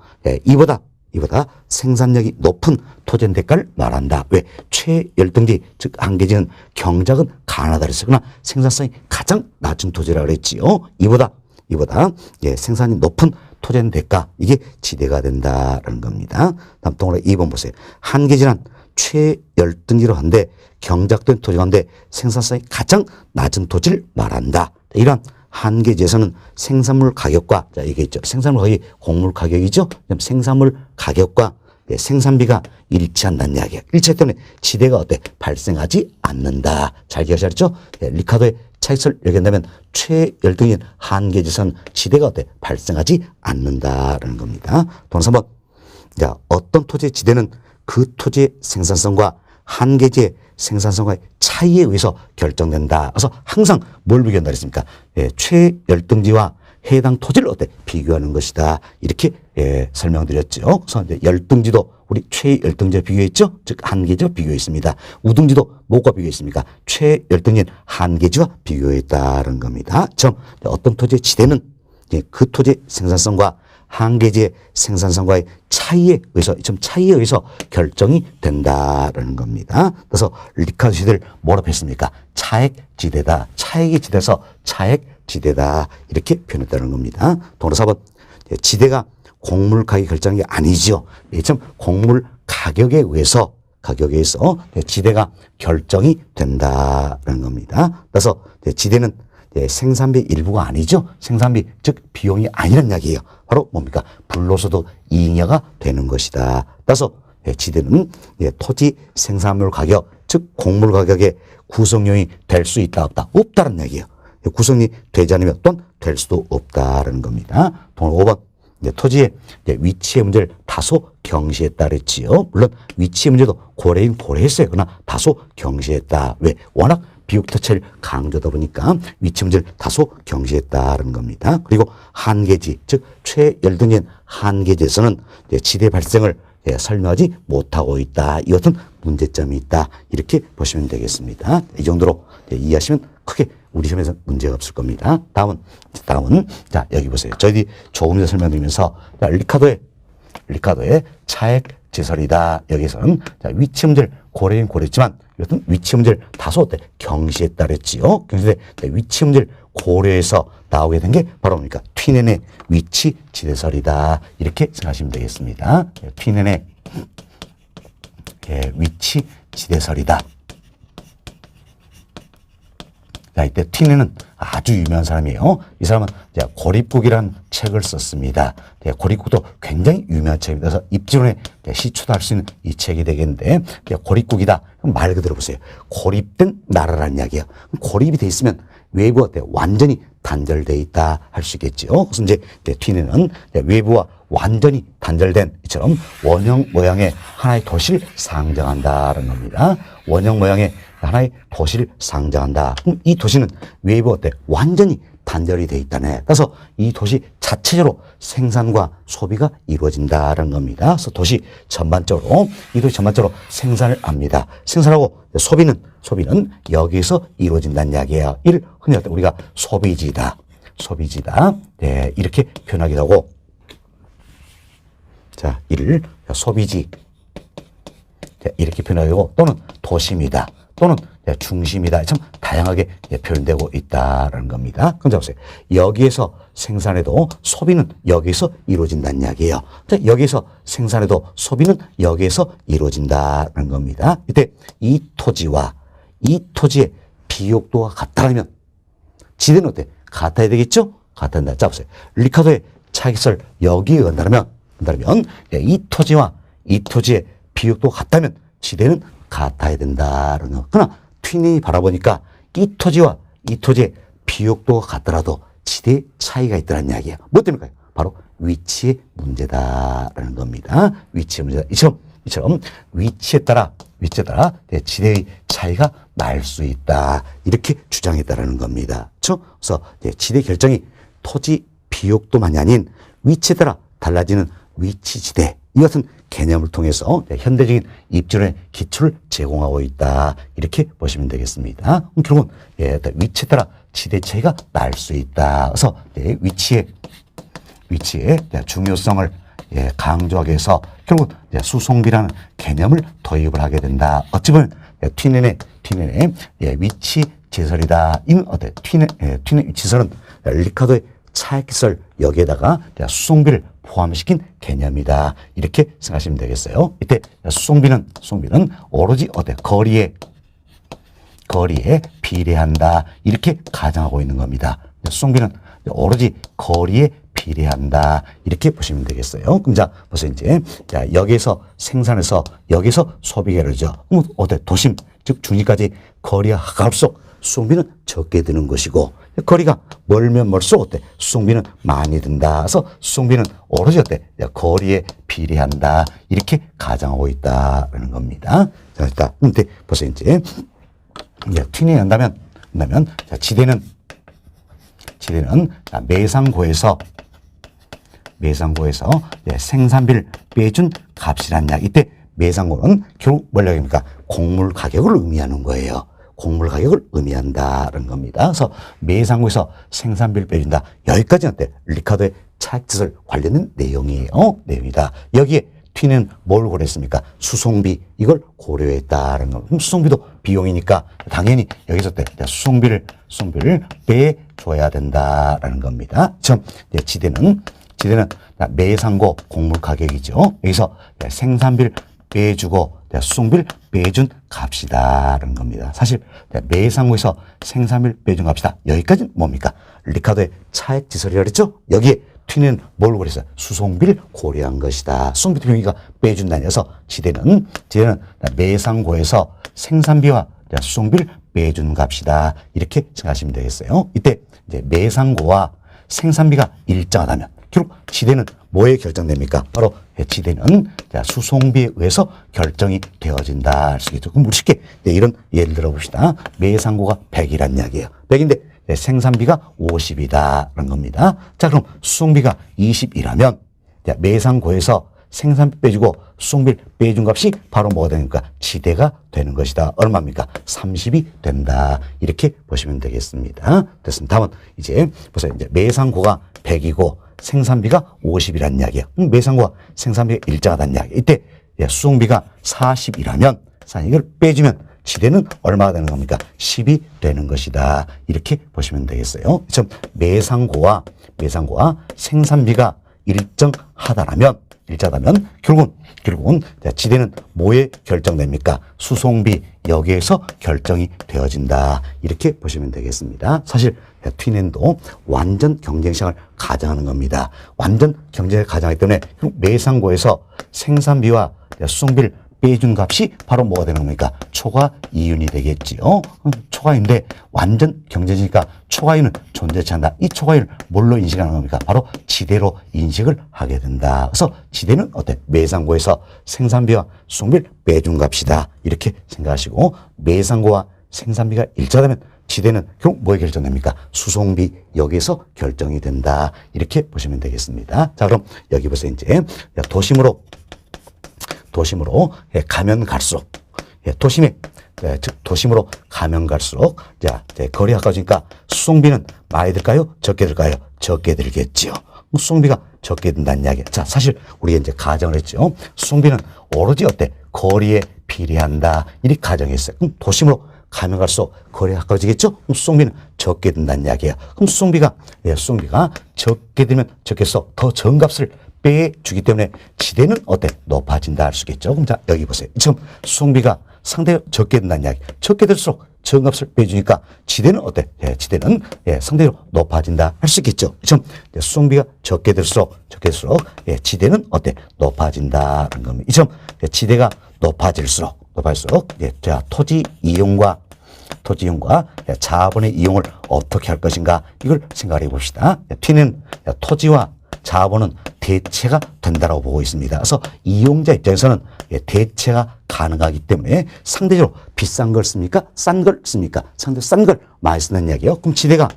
A: 이보다 생산력이 높은 토지의 대가를 말한다. 왜? 최열등지, 즉 한계지는 경작은 가능하다 그랬으나 생산성이 가장 낮은 토지라고 그랬지요. 이보다 생산이 높은 토지의 대가, 이게 지대가 된다는 겁니다. 다음 동그라미 2번 보세요. 한계지는 최열등지로 한데 경작된 토지 가운데 생산성이 가장 낮은 토지를 말한다. 이러한 한계지에서는 생산물 가격과, 자, 이게 있죠. 생산물 가격이 곡물 가격이죠. 생산물 가격과 생산비가 일치한다는 이야기야. 일치 때문에 지대가 어때? 발생하지 않는다. 잘 기억하셨죠? 리카도의 차익을 얘기한다면 최열등인 한계지선 지대가 어때? 발생하지 않는다라는 겁니다. 동그라미 3번. 자, 어떤 토지의 지대는 그 토지의 생산성과 한계지의 생산성과의 차이에 의해서 결정된다. 그래서 항상 뭘 비교한다 그랬습니까? 최열등지와 해당 토지를 어때? 비교하는 것이다. 이렇게 설명드렸죠. 그래서 이제 열등지도 우리 최열등지와 비교했죠? 즉 한계지와 비교했습니다. 우등지도 뭐가 비교했습니까? 최열등지인 한계지와 비교했다는 겁니다. 즉 어떤 토지의 지대는 그 토지의 생산성과 한계지의 생산성과의 차이에 의해서 결정이 된다는 겁니다. 그래서 리카도 지대를 뭐라고 했습니까? 차액지대다. 차액이 지대서 차액지대다. 이렇게 표현했다는 겁니다. 동그라미 4번. 지대가 곡물 가격이 결정한 게 아니죠. 곡물 가격에 의해서 지대가 결정이 된다는 겁니다. 그래서 지대는 생산비 일부가 아니죠. 생산비, 즉 비용이 아니란 이야기예요. 바로 뭡니까? 불로소득 이익녀가 되는 것이다. 따라서 지대는 토지 생산물 가격, 즉 곡물 가격의 구성요인이 될 수 있다 없다? 없다는 이야기예요. 구성이 되지 않으면 또한 될 수도 없다는 겁니다. 동그라미 5번. 토지의 위치의 문제를 다소 경시했다 그랬지요. 물론 위치의 문제도 고려인 고려했어요. 그러나 다소 경시했다. 왜? 워낙 비옥토체를 강조하다 보니까 위치 문제를 다소 경시했다는 겁니다. 그리고 한계지, 즉 최열등인 한계지에서는 지대 발생을 설명하지 못하고 있다. 이 같은 문제점이 있다. 이렇게 보시면 되겠습니다. 이 정도로 이해하시면 크게 우리 시험에서 문제가 없을 겁니다. 다음은 자, 여기 보세요. 저희들이 조금 전에 설명드리면서 리카도의 차액지설이다. 여기서는 자, 위치 문제를 고려인 고려했지만 이것은 위치 문제를 다소 경시했다 그랬지요. 경시대 위치 문제를 고려해서 나오게 된 게 바로 뭡니까? 튀넨의 위치 지대설이다. 이렇게 생각하시면 되겠습니다. 튀넨의 위치 지대설이다. 자, 이때 튀넨은 아주 유명한 사람이에요. 이 사람은 고립국이라는 책을 썼습니다. 고립국도 굉장히 유명한 책입니다. 그래서 입지론에 시초도 할 수 있는 이 책이 되겠는데, 고립국이다. 말 그대로 보세요. 고립된 나라라는 이야기예요. 고립이 돼 있으면 외부와 완전히 단절돼 있다 할 수 있겠죠. 그래서 이제 튀넨은 외부와 완전히 단절된 이처럼 원형 모양의 하나의 도시를 상정한다는 겁니다. 원형 모양의 하나의 도시를 상정한다. 그럼 이 도시는 외부 어때? 완전히 단절이 돼 있다네. 그래서 이 도시 자체적으로 생산과 소비가 이루어진다는 겁니다. 그래서 도시 전반적으로, 이 도시 전반적으로 생산을 합니다. 생산하고 소비는 여기에서 이루어진다는 이야기예요. 이를 흔히 우리가 소비지다. 네, 이렇게 표현하기도 하고, 자, 이를 소비지. 이렇게 표현하고, 또는 도심이다. 또는 중심이다. 참 다양하게 표현되고 있다는 겁니다. 그럼 보세요. 여기에서 생산해도 소비는 여기에서 이루어진다는 이야기예요. 여기에서 생산해도 소비는 여기에서 이루어진다는 겁니다. 이때 이 토지와 이 토지의 비옥도가 같다면 지대는 어때? 같아야 되겠죠? 같아야. 자, 보세요. 리카도의 차익설 여기에 온다면 이 토지와 이 토지의 비옥도가 같다면 지대는 같아야 된다는 거. 그러나 튀넨이 바라보니까 이 토지와 이 토지의 비옥도가 같더라도 지대 차이가 있다는 이야기예요. 뭐 때문일까요? 바로 위치의 문제다라는 겁니다. 위치의 문제다. 이처럼 위치에 따라 지대의 차이가 날 수 있다. 이렇게 주장했다라는 겁니다. 그렇죠? 그래서 지대 결정이 토지 비옥도만이 아닌 위치에 따라 달라지는 위치지대, 이 같은 개념을 통해서 현대적인 입지론의 기초를 제공하고 있다. 이렇게 보시면 되겠습니다. 결국은 위치에 따라 지대 차이가 날 수 있다. 그래서 위치의 중요성을 강조하기 위해서 결국 수송비라는 개념을 도입을 하게 된다. 어찌 보면 튀넨의 위치 지설이다. 이는 튀넨 위치설은 리카도의 차액기설 여기에다가 수송비를 포함시킨 개념이다. 이렇게 생각하시면 되겠어요. 이때 수송비는 오로지 거리에 비례한다. 이렇게 가정하고 있는 겁니다. 수송비는 오로지 거리에 비례한다. 이렇게 보시면 되겠어요. 그럼 자, 벌써 이제 여기에서 생산해서 여기서 소비가 이루어져. 그럼 도심, 즉 중심까지 거리가 가까울수록 수송비는 적게 드는 것이고, 거리가 멀면 멀수록 수송비는 많이 든다. 그래서 수송비는 오로지 거리에 비례한다. 이렇게 가정하고 있다는 겁니다. 자, 일단 벌써 이제 튀닝이 한다면 자, 지대는 매상고에서 생산비를 빼준 값이란 이야기. 이때 매상고는 결국 뭐라고 합니까? 곡물 가격을 의미하는 거예요. 곡물 가격을 의미한다는 겁니다. 그래서 매상고에서 생산비를 빼준다. 여기까지는 리카도의 차익지설 관련된 내용이다. 여기에 튀는 뭘 고려했습니까? 수송비, 이걸 고려했다는 거. 그럼 수송비도 비용이니까 당연히 여기서 수송비를 빼줘야 된다라는 겁니다. 지대는 매상고 곡물 가격이죠. 여기서 생산비를 빼주고 수송비를 빼준 값이다라는 겁니다. 사실 매상고에서 생산비를 빼준 값이다. 여기까지는 뭡니까? 리카도의 차액지설이라고 그랬죠? 여기에 튀는 뭘 고려했어요? 수송비를 고려한 것이다. 수송비 비용이가 빼준다니 해서 지대는 매상고에서 생산비와 수송비를 빼준 값이다. 이렇게 생각하시면 되겠어요. 이때 이제 매상고와 생산비가 일정하다면 결국 지대는 뭐에 결정됩니까? 바로 지대는 수송비에 의해서 결정이 되어진다 할 수 있겠죠. 그럼 우리 쉽게 이런 예를 들어봅시다. 매상고가 100이란 이야기예요. 100인데 생산비가 50이다라는 겁니다. 자, 그럼 수송비가 20이라면 매상고에서 생산비 빼주고 수송비를 빼준 값이 바로 뭐가 되니까 지대가 되는 것이다. 얼마입니까? 30이 된다. 이렇게 보시면 되겠습니다. 됐습니다. 다음은 이제 매상고가 100이고 생산비가 50이라는 이야기예요. 매상고와 생산비가 일정하다는 이야기. 이때 수송비가 40이라면 이걸 빼주면 지대는 얼마가 되는 겁니까? 10이 되는 것이다. 이렇게 보시면 되겠어요. 매상고와 생산비가 일정하다면 결국은 지대는 뭐에 결정됩니까? 수송비, 여기에서 결정이 되어진다. 이렇게 보시면 되겠습니다. 사실 튀넨도 완전 경쟁시장을 가정하는 겁니다. 완전 경쟁을 가정하기 때문에 매상고에서 생산비와 수송비를 빼준 값이 바로 뭐가 되는 겁니까? 초과 이윤이 되겠지요. 초과인데 완전 경쟁이니까 초과이윤은 존재치 않는다. 이 초과이윤을 뭘로 인식하는 겁니까? 바로 지대로 인식을 하게 된다. 그래서 지대는 매상고에서 생산비와 수송비를 빼준 값이다. 이렇게 생각하시고, 매상고와 생산비가 일정하다면 지대는 결국 뭐에 결정됩니까? 수송비, 여기에서 결정이 된다. 이렇게 보시면 되겠습니다. 자, 그럼 여기 보세요. 이제 도심으로 가면 갈수록, 도심으로 가면 갈수록, 거리가 가까워지니까 수송비는 많이 들까요? 적게 들까요? 적게 들겠지요. 수송비가 적게 든다는 이야기. 자, 사실 우리가 이제 가정을 했죠. 수송비는 오로지 거리에 비례한다. 이렇게 가정했어요. 그럼 도심으로 가면 갈수록 거리가 가까워지겠죠? 그럼 수송비는 적게 든다는 이야기예요. 그럼 수송비가 적게 들면 적게서 더 적은 값을 빼주기 때문에 지대는 높아진다 할 수 있겠죠. 그럼 자, 여기 보세요. 지금 수송비가 상대적으로 적게 든다는 이야기. 적게 들수록 적은 값을 빼주니까 지대는 지대는 상대적으로 높아진다 할 수 있겠죠. 지금 수송비가 적게 들수록 지대는 높아진다는 겁니다. 지금 지대가 높아질수록 토지 토지 이용과 자본의 이용을 어떻게 할 것인가 이걸 생각해 봅시다. T는 토지와 자본은 대체가 된다고 보고 있습니다. 그래서 이용자 입장에서는 대체가 가능하기 때문에 상대적으로 비싼 걸 씁니까? 싼 걸 씁니까? 상대적으로 싼 걸 많이 쓰는 이야기예요. 그럼 지대가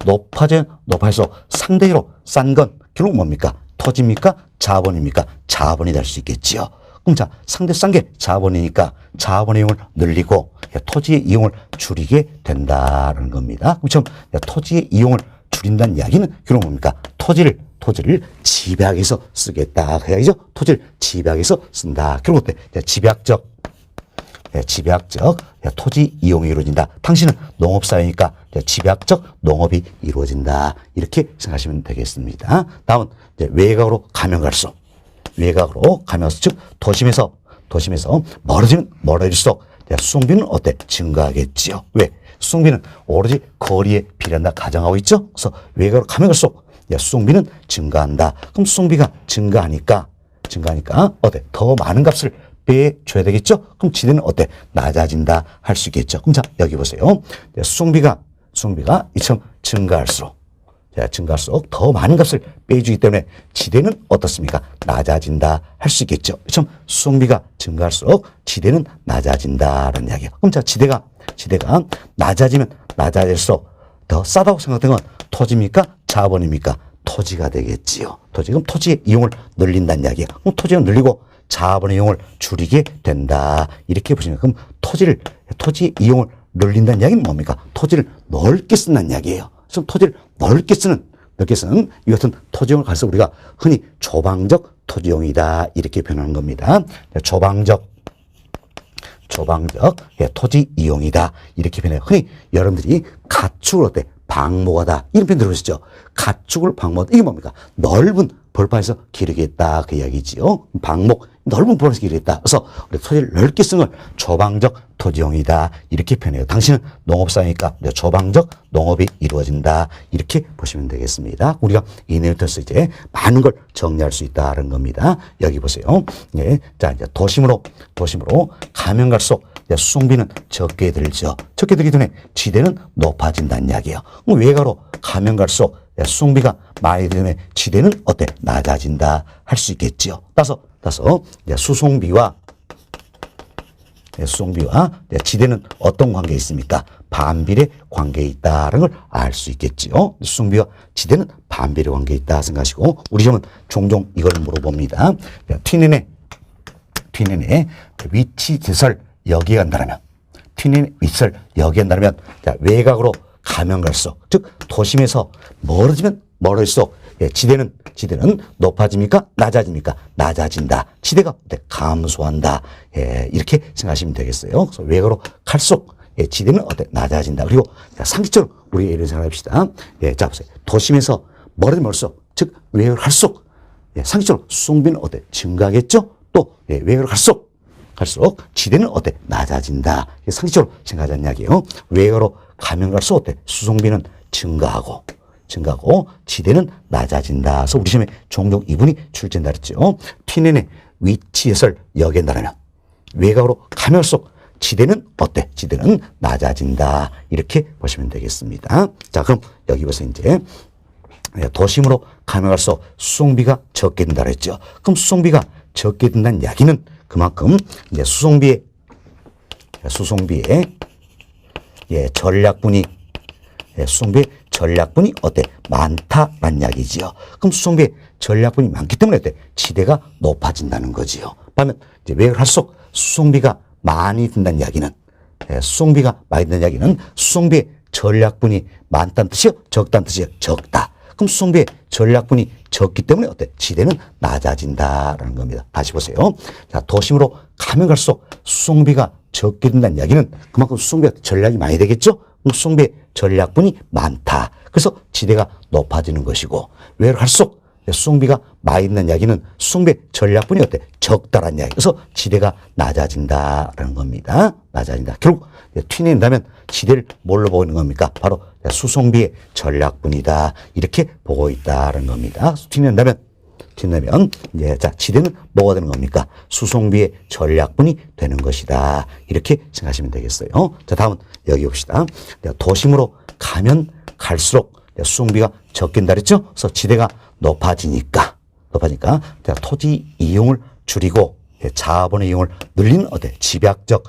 A: 높아져서 상대적으로 싼 건 결국 뭡니까? 토지입니까? 자본입니까? 자본이 될 수 있겠지요. 그럼 자, 상대 싼 게 자본이니까 자본의 이용을 늘리고 토지의 이용을 줄이게 된다는 겁니다. 그럼 토지의 이용을 줄인다는 이야기는 결국 뭡니까? 토지를 집약해서 쓰겠다. 그 이야기죠. 토지를 집약해서 쓴다. 결국 어때? 집약적 토지 이용이 이루어진다. 당신은 농업사회니까 집약적 농업이 이루어진다. 이렇게 생각하시면 되겠습니다. 다음은 외곽으로 가면 갈수록 즉 도심에서 멀어지면 멀어질수록 수송비는 어때? 증가하겠지요. 왜? 수송비는 오로지 거리에 비례한다 가정하고 있죠. 그래서 외곽으로 가면 갈수록 수송비는 증가한다. 그럼 수송비가 증가하니까 어때? 더 많은 값을 빼줘야 되겠죠. 그럼 지대는 어때? 낮아진다 할 수 있겠죠. 그럼 자, 여기 보세요. 수송비가 이처럼 증가할수록 더 많은 값을 빼주기 때문에 지대는 어떻습니까? 낮아진다 할 수 있겠죠. 그럼 수송비가 증가할수록 지대는 낮아진다라는 이야기예요. 그럼 자, 지대가 낮아지면 낮아질수록 더 싸다고 생각된 건 토지입니까? 자본입니까? 토지가 되겠지요. 그럼 토지의 이용을 늘린다는 이야기예요. 그럼 토지를 늘리고 자본의 이용을 줄이게 된다. 이렇게 보시면 그럼 토지의 이용을 늘린다는 이야기는 뭡니까? 토지를 넓게 쓴다는 이야기예요. 그래서 토지를 넓게 쓰는 이 같은 토지용을 가서 우리가 흔히 조방적 토지용이다 이렇게 표현하는 겁니다. 조방적 토지 이용이다 이렇게 표현해요. 흔히 여러분들이 가축을 어때? 방목하다 이런 표현 들어보셨죠? 가축을 방목하다 이게 뭡니까? 넓은 벌판에서 기르겠다 그 이야기지요. 방목 넓은 벌판에서 기르겠다. 그래서 우리 토지를 넓게 쓰는 걸 조방적 토지용이다 이렇게 표현해요. 당신은 농업사니까 조방적 농업이 이루어진다 이렇게 보시면 되겠습니다. 우리가 이 내용을 통해서 이제 많은 걸 정리할 수 있다는 겁니다. 여기 보세요. 자 이제 도심으로 가면 갈수록 수송비는 적게 들죠. 적게 들기 때문에 지대는 높아진다는 이야기예요. 외곽으로 가면 갈수록 수송비가 많이 되면 지대는 어때? 낮아진다 할 수 있겠지요. 따라서 수송비와 지대는 어떤 관계에 있습니까? 반비례 관계에 있다는 걸 알 수 있겠지요. 수송비와 지대는 반비례 관계에 있다 생각하시고 우리 시험은 종종 이걸 물어봅니다. Tnen의 위치 제설 여기에 간다면 Tnen의 위치를 여기에 간다면 외곽으로 가면 갈수록 즉 도심에서 멀어지면 멀어질수록 지대는 높아집니까? 낮아집니까? 낮아진다. 지대가 감소한다. 이렇게 생각하시면 되겠어요. 그래서 외곽으로 갈수록 지대는 낮아진다. 그리고 상식적으로 우리 예를 생각합시다. 자 보세요. 도심에서 멀어지면 멀수록 즉 외곽으로 갈수록 상식적으로 수송비는 증가하겠죠? 또 외곽으로 갈수록 지대는 낮아진다. 상식적으로 생각하자는 이야기예요. 외곽으로 가면 갈수록 수송비는 증가하고 지대는 낮아진다. 그래서 우리 시험에 종종 이분이 출제된다 그랬죠. Tnen의 위치 해설 여기엔다라면 외곽으로 가면 갈수록 지대는 지대는 낮아진다. 이렇게 보시면 되겠습니다. 자, 그럼 여기 보세요. 이제 도심으로 가면 갈수록 수송비가 적게 된다 그랬죠. 그럼 수송비가 적게 된다는 이야기는 그만큼 이제 수송비의 전략분이 많다라는 이야기지요. 그럼 수송비의 전략분이 많기 때문에 지대가 높아진다는 거지요. 반면 이제 외곽을 할수록 수송비가 많이 든다는 이야기는 수송비의 전략분이 많다는 뜻이요, 적다는 뜻이요, 적다. 그럼 수송비의 전략분이 적기 때문에 지대는 낮아진다라는 겁니다. 다시 보세요. 자, 도심으로 가면 갈수록 수송비가 적게 된다는 이야기는 그만큼 수송비가 전략이 많이 되겠죠? 수송비의 전략분이 많다. 그래서 지대가 높아지는 것이고 외곽으로 갈수록 수송비가 많이 된다는 이야기는 수송비의 전략분이 적다라는 이야기. 그래서 지대가 낮아진다라는 겁니다. 낮아진다. 결국 T낸다면 지대를 뭘로 보고 있는 겁니까? 바로 수송비의 전략분이다. 이렇게 보고 있다는 겁니다. T낸다면 튀내면 예, 자 지대는 뭐가 되는 겁니까? 수송비의 전략분이 되는 것이다. 이렇게 생각하시면 되겠어요. 자 다음은 여기 봅시다. 도심으로 가면 갈수록 수송비가 적긴다 그랬죠? 그래서 지대가 높아지니까 자, 토지 이용을 줄이고 자본의 이용을 늘리는 어때? 집약적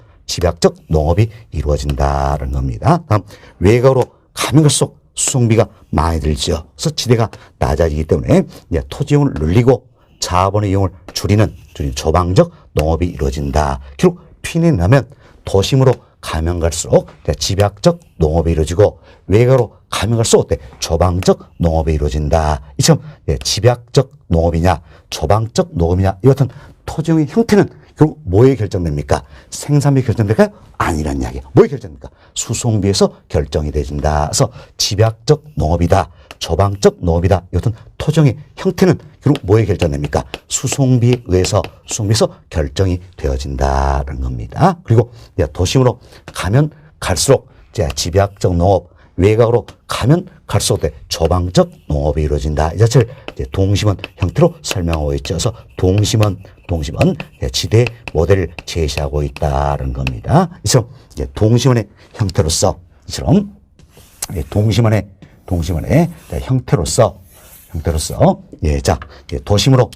A: 농업이 이루어진다는 겁니다. 다음 외곽으로 가면 갈수록 수송비가 많이 들죠. 그래서 지대가 낮아지기 때문에 토지 이용을 늘리고 자본의 이용을 줄이는 조방적 농업이 이루어진다. 결국 튀내 나면 도심으로 가면 갈수록 집약적 농업이 이루어지고 외곽으로 가면 갈수록 어때? 조방적 농업이 이루어진다. 이처럼 집약적 농업이냐 조방적 농업이냐 이 같은 토지의 형태는 결국 뭐에 결정됩니까? 생산비 결정될까요? 아니란 이야기예요. 뭐에 결정됩니까? 수송비에서 결정이 되진다. 그래서 집약적 농업이다. 조방적 농업이다. 이 같은 토종의 형태는 결국 뭐에 결정됩니까? 수송비에 의해서 수송비에서 결정이 되어진다는 겁니다. 그리고 도심으로 가면 갈수록 집약적 농업, 외곽으로 가면 갈수록 조방적 농업이 이루어진다. 이 자체를 동심원 형태로 설명하고 있죠. 그래서 동심원 지대 모델을 제시하고 있다는 겁니다. 이처럼 동심원의 형태로서 이처럼 동심원의 형태로서 자 도심으로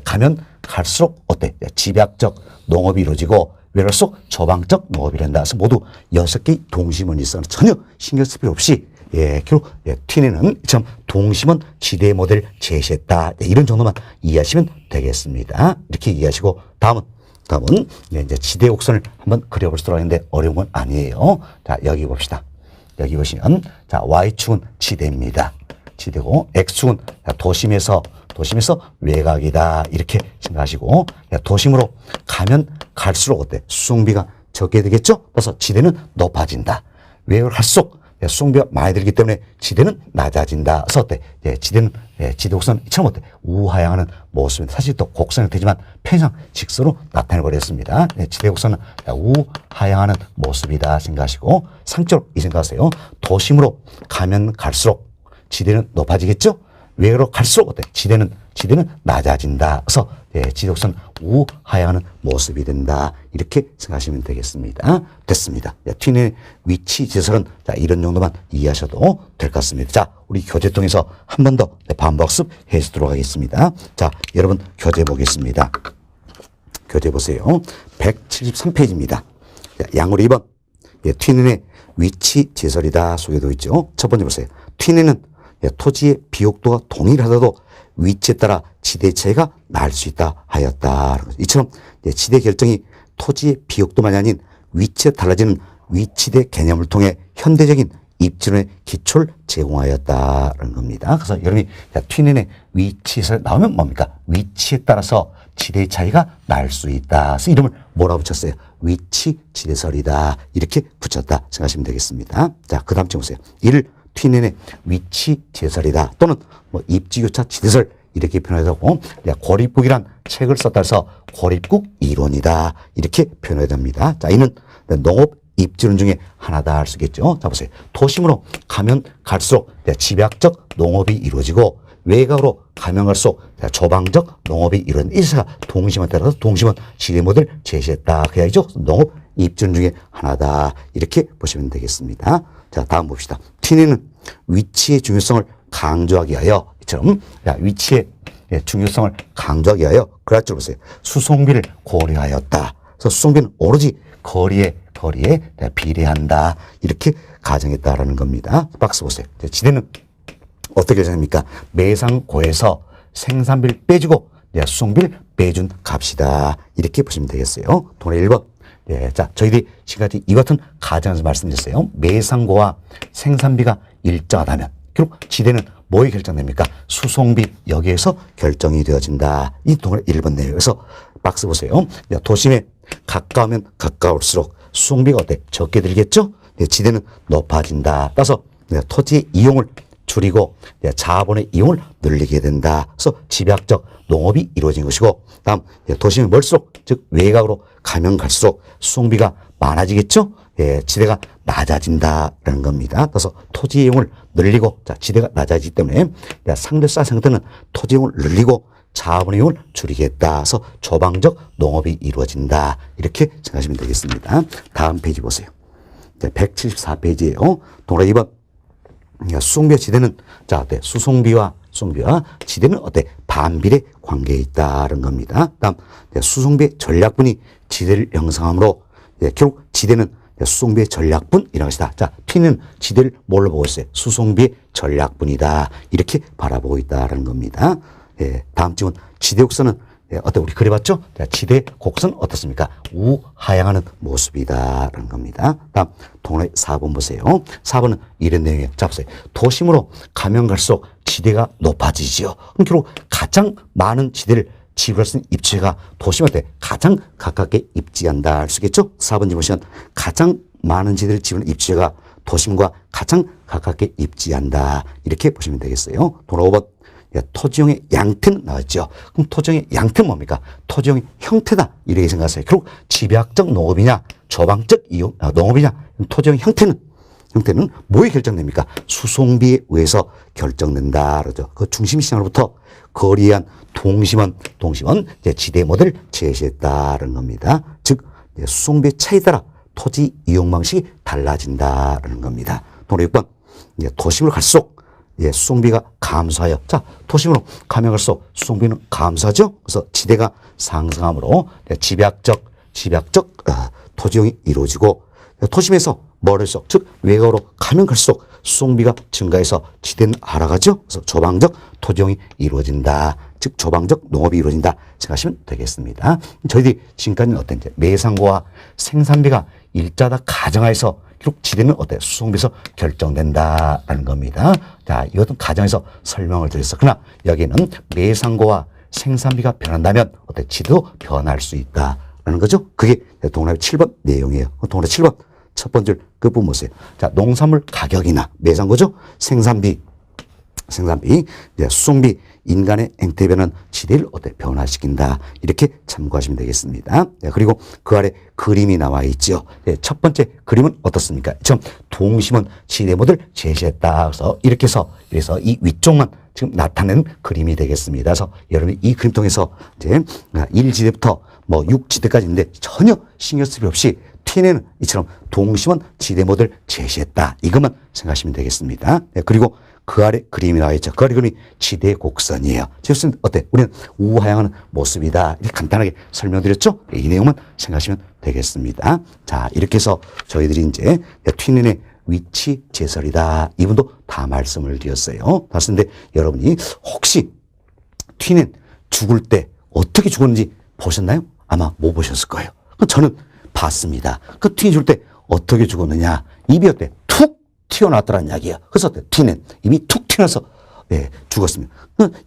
A: 가면 갈수록 어때? 집약적 농업이 이루어지고 외곽속 조방적 농업이 된다. 그래서 모두 6개의 동심원이 있어 전혀 신경 쓸 필요 없이 결국 튀내는 참 동심원 지대 모델 제시했다. 이런 정도만 이해하시면 되겠습니다. 이렇게 이해하시고 다음은 이제 지대 곡선을 한번 그려볼 수도 있는데 어려운 건 아니에요. 자 여기 봅시다. 여기 보시면 자 Y축은 지대입니다. 지대고 X축은 도심에서 외곽이다. 이렇게 생각하시고 도심으로 가면 갈수록 어때? 수송비가 적게 되겠죠? 그래서 지대는 높아진다. 외곽을 갈수록 수송비가 많이 들기 때문에 지대는 낮아진다. 그래서 어때? 지대는 지대 곡선처럼 어때? 우하향하는 모습입니다. 사실 또 곡선이 되지만 편상 직선으로 나타내 버렸습니다. 지대 곡선은 우하향하는 모습이다 생각하시고 상적으로 이 생각하세요. 도심으로 가면 갈수록 지대는 높아지겠죠? 외곽으로 갈수록 어때? 지대는 낮아진다. 그래서 지대곡선 우하향하는 모습이 된다. 이렇게 생각하시면 되겠습니다. 됐습니다. 튀내 위치 지설은 이런 정도만 이해하셔도 될 것 같습니다. 자, 우리 교재 통해서 한 번 더 반복습 해주도록 하겠습니다. 자, 여러분 교재 보겠습니다. 교재 보세요. 173페이지입니다. 양으로 2번. 튀내의 위치 지설이다 소개되어 있죠. 첫 번째 보세요. 튀내는 토지의 비옥도가 동일하다도 위치에 따라 지대 차이가 날 수 있다 하였다. 이처럼 지대 결정이 토지의 비옥도만이 아닌 위치에 달라지는 위치대 개념을 통해 현대적인 입지론의 기초를 제공하였다는 겁니다. 그래서 여러분이 튀내의 위치에서 나오면 뭡니까? 위치에 따라서 지대 차이가 날 수 있다. 그래서 이름을 뭐라고 붙였어요? 위치 지대설이다. 이렇게 붙였다 생각하시면 되겠습니다. 자, 그 다음 주 보세요. 이를 튀내의 위치 지대설이다 또는 입지교차 지대설 이렇게 표현하고 고립국이란 책을 썼다 해서 고립국 이론이다 이렇게 표현해야 됩니다. 자, 이는 농업 입지론 중에 하나다 할 수 있겠죠. 자, 보세요. 도심으로 가면 갈수록 집약적 농업이 이루어지고 외곽으로 가면 갈수록 조방적 농업이 이루어진다. 이사가 동심원에 따라서 동심원 지대 모델 제시했다. 그 이야기죠. 농업 입지론 중에 하나다 이렇게 보시면 되겠습니다. 자, 다음 봅시다. 튀내는 위치의 중요성을 강조하기 위하여 이처럼 위치의 중요성을 강조하기 위하여 그랄 줄 보세요. 수송비를 고려하였다. 그래서 수송비는 오로지 거리에 비례한다. 이렇게 가정했다라는 겁니다. 박스 보세요. 지대는 어떻게 생각합니까? 매상고에서 생산비를 빼주고 수송비를 빼준 값이다. 이렇게 보시면 되겠어요. 동의 1번. 자, 저희들이 지금까지 이 같은 가정에서 말씀드렸어요. 매상고와 생산비가 일정하다면 결국 지대는 뭐에 결정됩니까? 수송비 여기에서 결정이 되어진다. 이 동의 1번 내용에서 박스 보세요. 도심에 가까우면 가까울수록 수송비가 어때? 적게 들겠죠? 지대는 높아진다. 따라서 토지의 이용을 줄이고 자본의 이용을 늘리게 된다. 그래서 집약적 농업이 이루어진 것이고 다음 도심이 멀수록 즉 외곽으로 가면 갈수록 수송비가 많아지겠죠? 지대가 낮아진다라는 겁니다. 그래서 토지 이용을 늘리고 지대가 낮아지기 때문에 상대사 상태는 토지 이용을 늘리고 자본의 비용을 줄이겠다. 그래서 조방적 농업이 이루어진다. 이렇게 생각하시면 되겠습니다. 다음 페이지 보세요. 174페이지예요. 동그라미 2번. 수송비와 지대는 자, 어때? 수송비와 지대는 어때? 반비례 관계에 있다는 겁니다. 다음 수송비의 전략분이 지대를 형성하므로 결국 지대는 수송비의 전략분이라는 것이다. 자, T는 지대를 뭘로 보고 있어요? 수송비의 전략분이다. 이렇게 바라보고 있다는 겁니다. 다음 질문. 지대 곡선은 어때? 우리 그려봤죠? 지대 곡선 어떻습니까? 우하향하는 모습이다라는 겁니다. 다음 동그라미 4번 보세요. 4번은 이런 내용이에요. 자, 보세요. 도심으로 가면 갈수록 지대가 높아지지요. 그럼 결국 가장 많은 지대를 지구할 수 있는 입지가 도심한테 가장 가깝게 입지한다 할 수 있겠죠? 4번 보시면 가장 많은 지대를 지구하는 입지가 도심과 가장 가깝게 입지한다. 이렇게 보시면 되겠어요. 동그라미 5번. 토지용의 양태는 나왔죠. 그럼 토지용의 양태는 뭡니까? 토지용의 형태다. 이렇게 생각하세요. 결국 집약적 농업이냐, 조방적 농업이냐, 토지용의 형태는 뭐에 결정됩니까? 수송비에 의해서 결정된다. 그러죠. 그 중심 시장으로부터 거리에 한 동심원 지대 모델을 제시했다는 겁니다. 즉, 수송비의 차이에 따라 토지 이용 방식이 달라진다는 겁니다. 동그라미 6번. 도심으로 갈수록 수송비가 감소하여. 자, 도심으로 가면 갈수록 수송비는 감소하죠. 그래서 지대가 상승하므로 집약적 토지용이 이루어지고 도심에서 멀을수록 즉 외곽으로 가면 갈수록 수송비가 증가해서 지대는 하락하죠. 그래서 조방적 토지용이 이루어진다. 즉 조방적 농업이 이루어진다 생각하시면 되겠습니다. 저희들이 지금까지는 어땠는지 매상고와 생산비가 일자다 가정하에서 결국 지대는 어때? 수송비에서 결정된다라는 겁니다. 자, 이것은 가정에서 설명을 드렸어. 그러나 여기는 매상고와 생산비가 변한다면 어때? 지대도 변할 수 있다라는 거죠. 그게 동그라미 7번 내용이에요. 동그라미 7번 첫 번째 끝부분 보세요. 자, 농산물 가격이나 매상고죠. 생산비, 수송비, 인간의 행태 변화는 지대를 어때? 변화시킨다. 이렇게 참고하시면 되겠습니다. 그리고 그 아래 그림이 나와 있죠. 첫 번째 그림은 어떻습니까? 처음 동심원 지대 모델 제시했다. 그래서 이렇게 해서 이 위쪽만 지금 나타내는 그림이 되겠습니다. 그래서 여러분이 이 그림 통해서 이제 1지대부터 6지대까지 있는데 전혀 신경 쓸 필요 없이 T는 이처럼 동심원 지대 모델 제시했다. 이것만 생각하시면 되겠습니다. 그리고 그 아래 그림이 나와 있죠. 그 아래 그림이 지대 곡선이에요. 지금 어때? 우리는 우하향하는 모습이다. 이렇게 간단하게 설명드렸죠? 이 내용만 생각하시면 되겠습니다. 자, 이렇게 해서 저희들이 이제 T는의 위치 제설이다. 이분도 다 말씀을 드렸어요. 봤는데 여러분이 혹시 T는 죽을 때 어떻게 죽었는지 보셨나요? 아마 못 보셨을 거예요. 저는 봤습니다. 그 T는 죽을 때 어떻게 죽었느냐? 입이 어때? 툭 튀어나왔더란 이야기예요. 그래서 T는 입이 툭 튀어나와서 죽었습니다.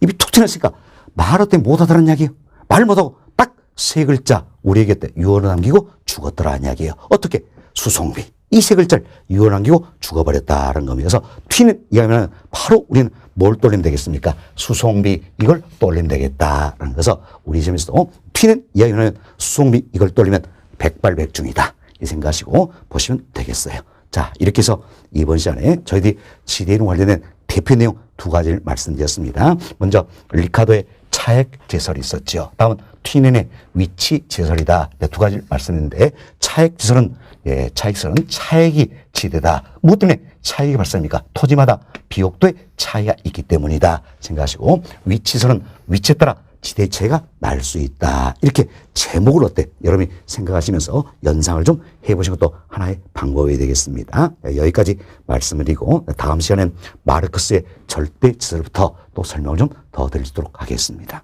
A: 입이 툭 튀어나왔으니까 말할 때 못하더란 이야기예요. 말 못하고 딱 세 글자 우리에게 유언을 남기고 죽었더란 이야기예요. 어떻게? 수송비. 이 세 글자를 유언을 남기고 죽어버렸다는 겁니다. 그래서 T는 이야기하면 바로 우리는 뭘 떠올리면 되겠습니까? 수송비 이걸 떠올리면 되겠다라는 거서 우리 점에서 T는 이야기하면 수송비 이걸 떠올리면 백발백중이다. 이 생각하시고 보시면 되겠어요. 자, 이렇게 해서 이번 시간에 저희들이 지대이동 관련된 대표 내용 두 가지를 말씀드렸습니다. 먼저 리카도의 차액 제설이 있었죠. 다음은 T는의 위치 제설이다. 두 가지를 말씀했는데 차액 제설은 차액이 지대다. 무엇 때문에 차익이 발생합니까? 토지마다 비옥도의 차이가 있기 때문이다 생각하시고 위치 제설은 위치에 따라 지대 차이가 날 수 있다. 이렇게 제목을 어때? 여러분이 생각하시면서 연상을 좀 해보시는 것도 하나의 방법이 되겠습니다. 여기까지 말씀을 드리고 다음 시간엔 마르크스의 절대 지설부터 또 설명을 좀 더 드리도록 하겠습니다.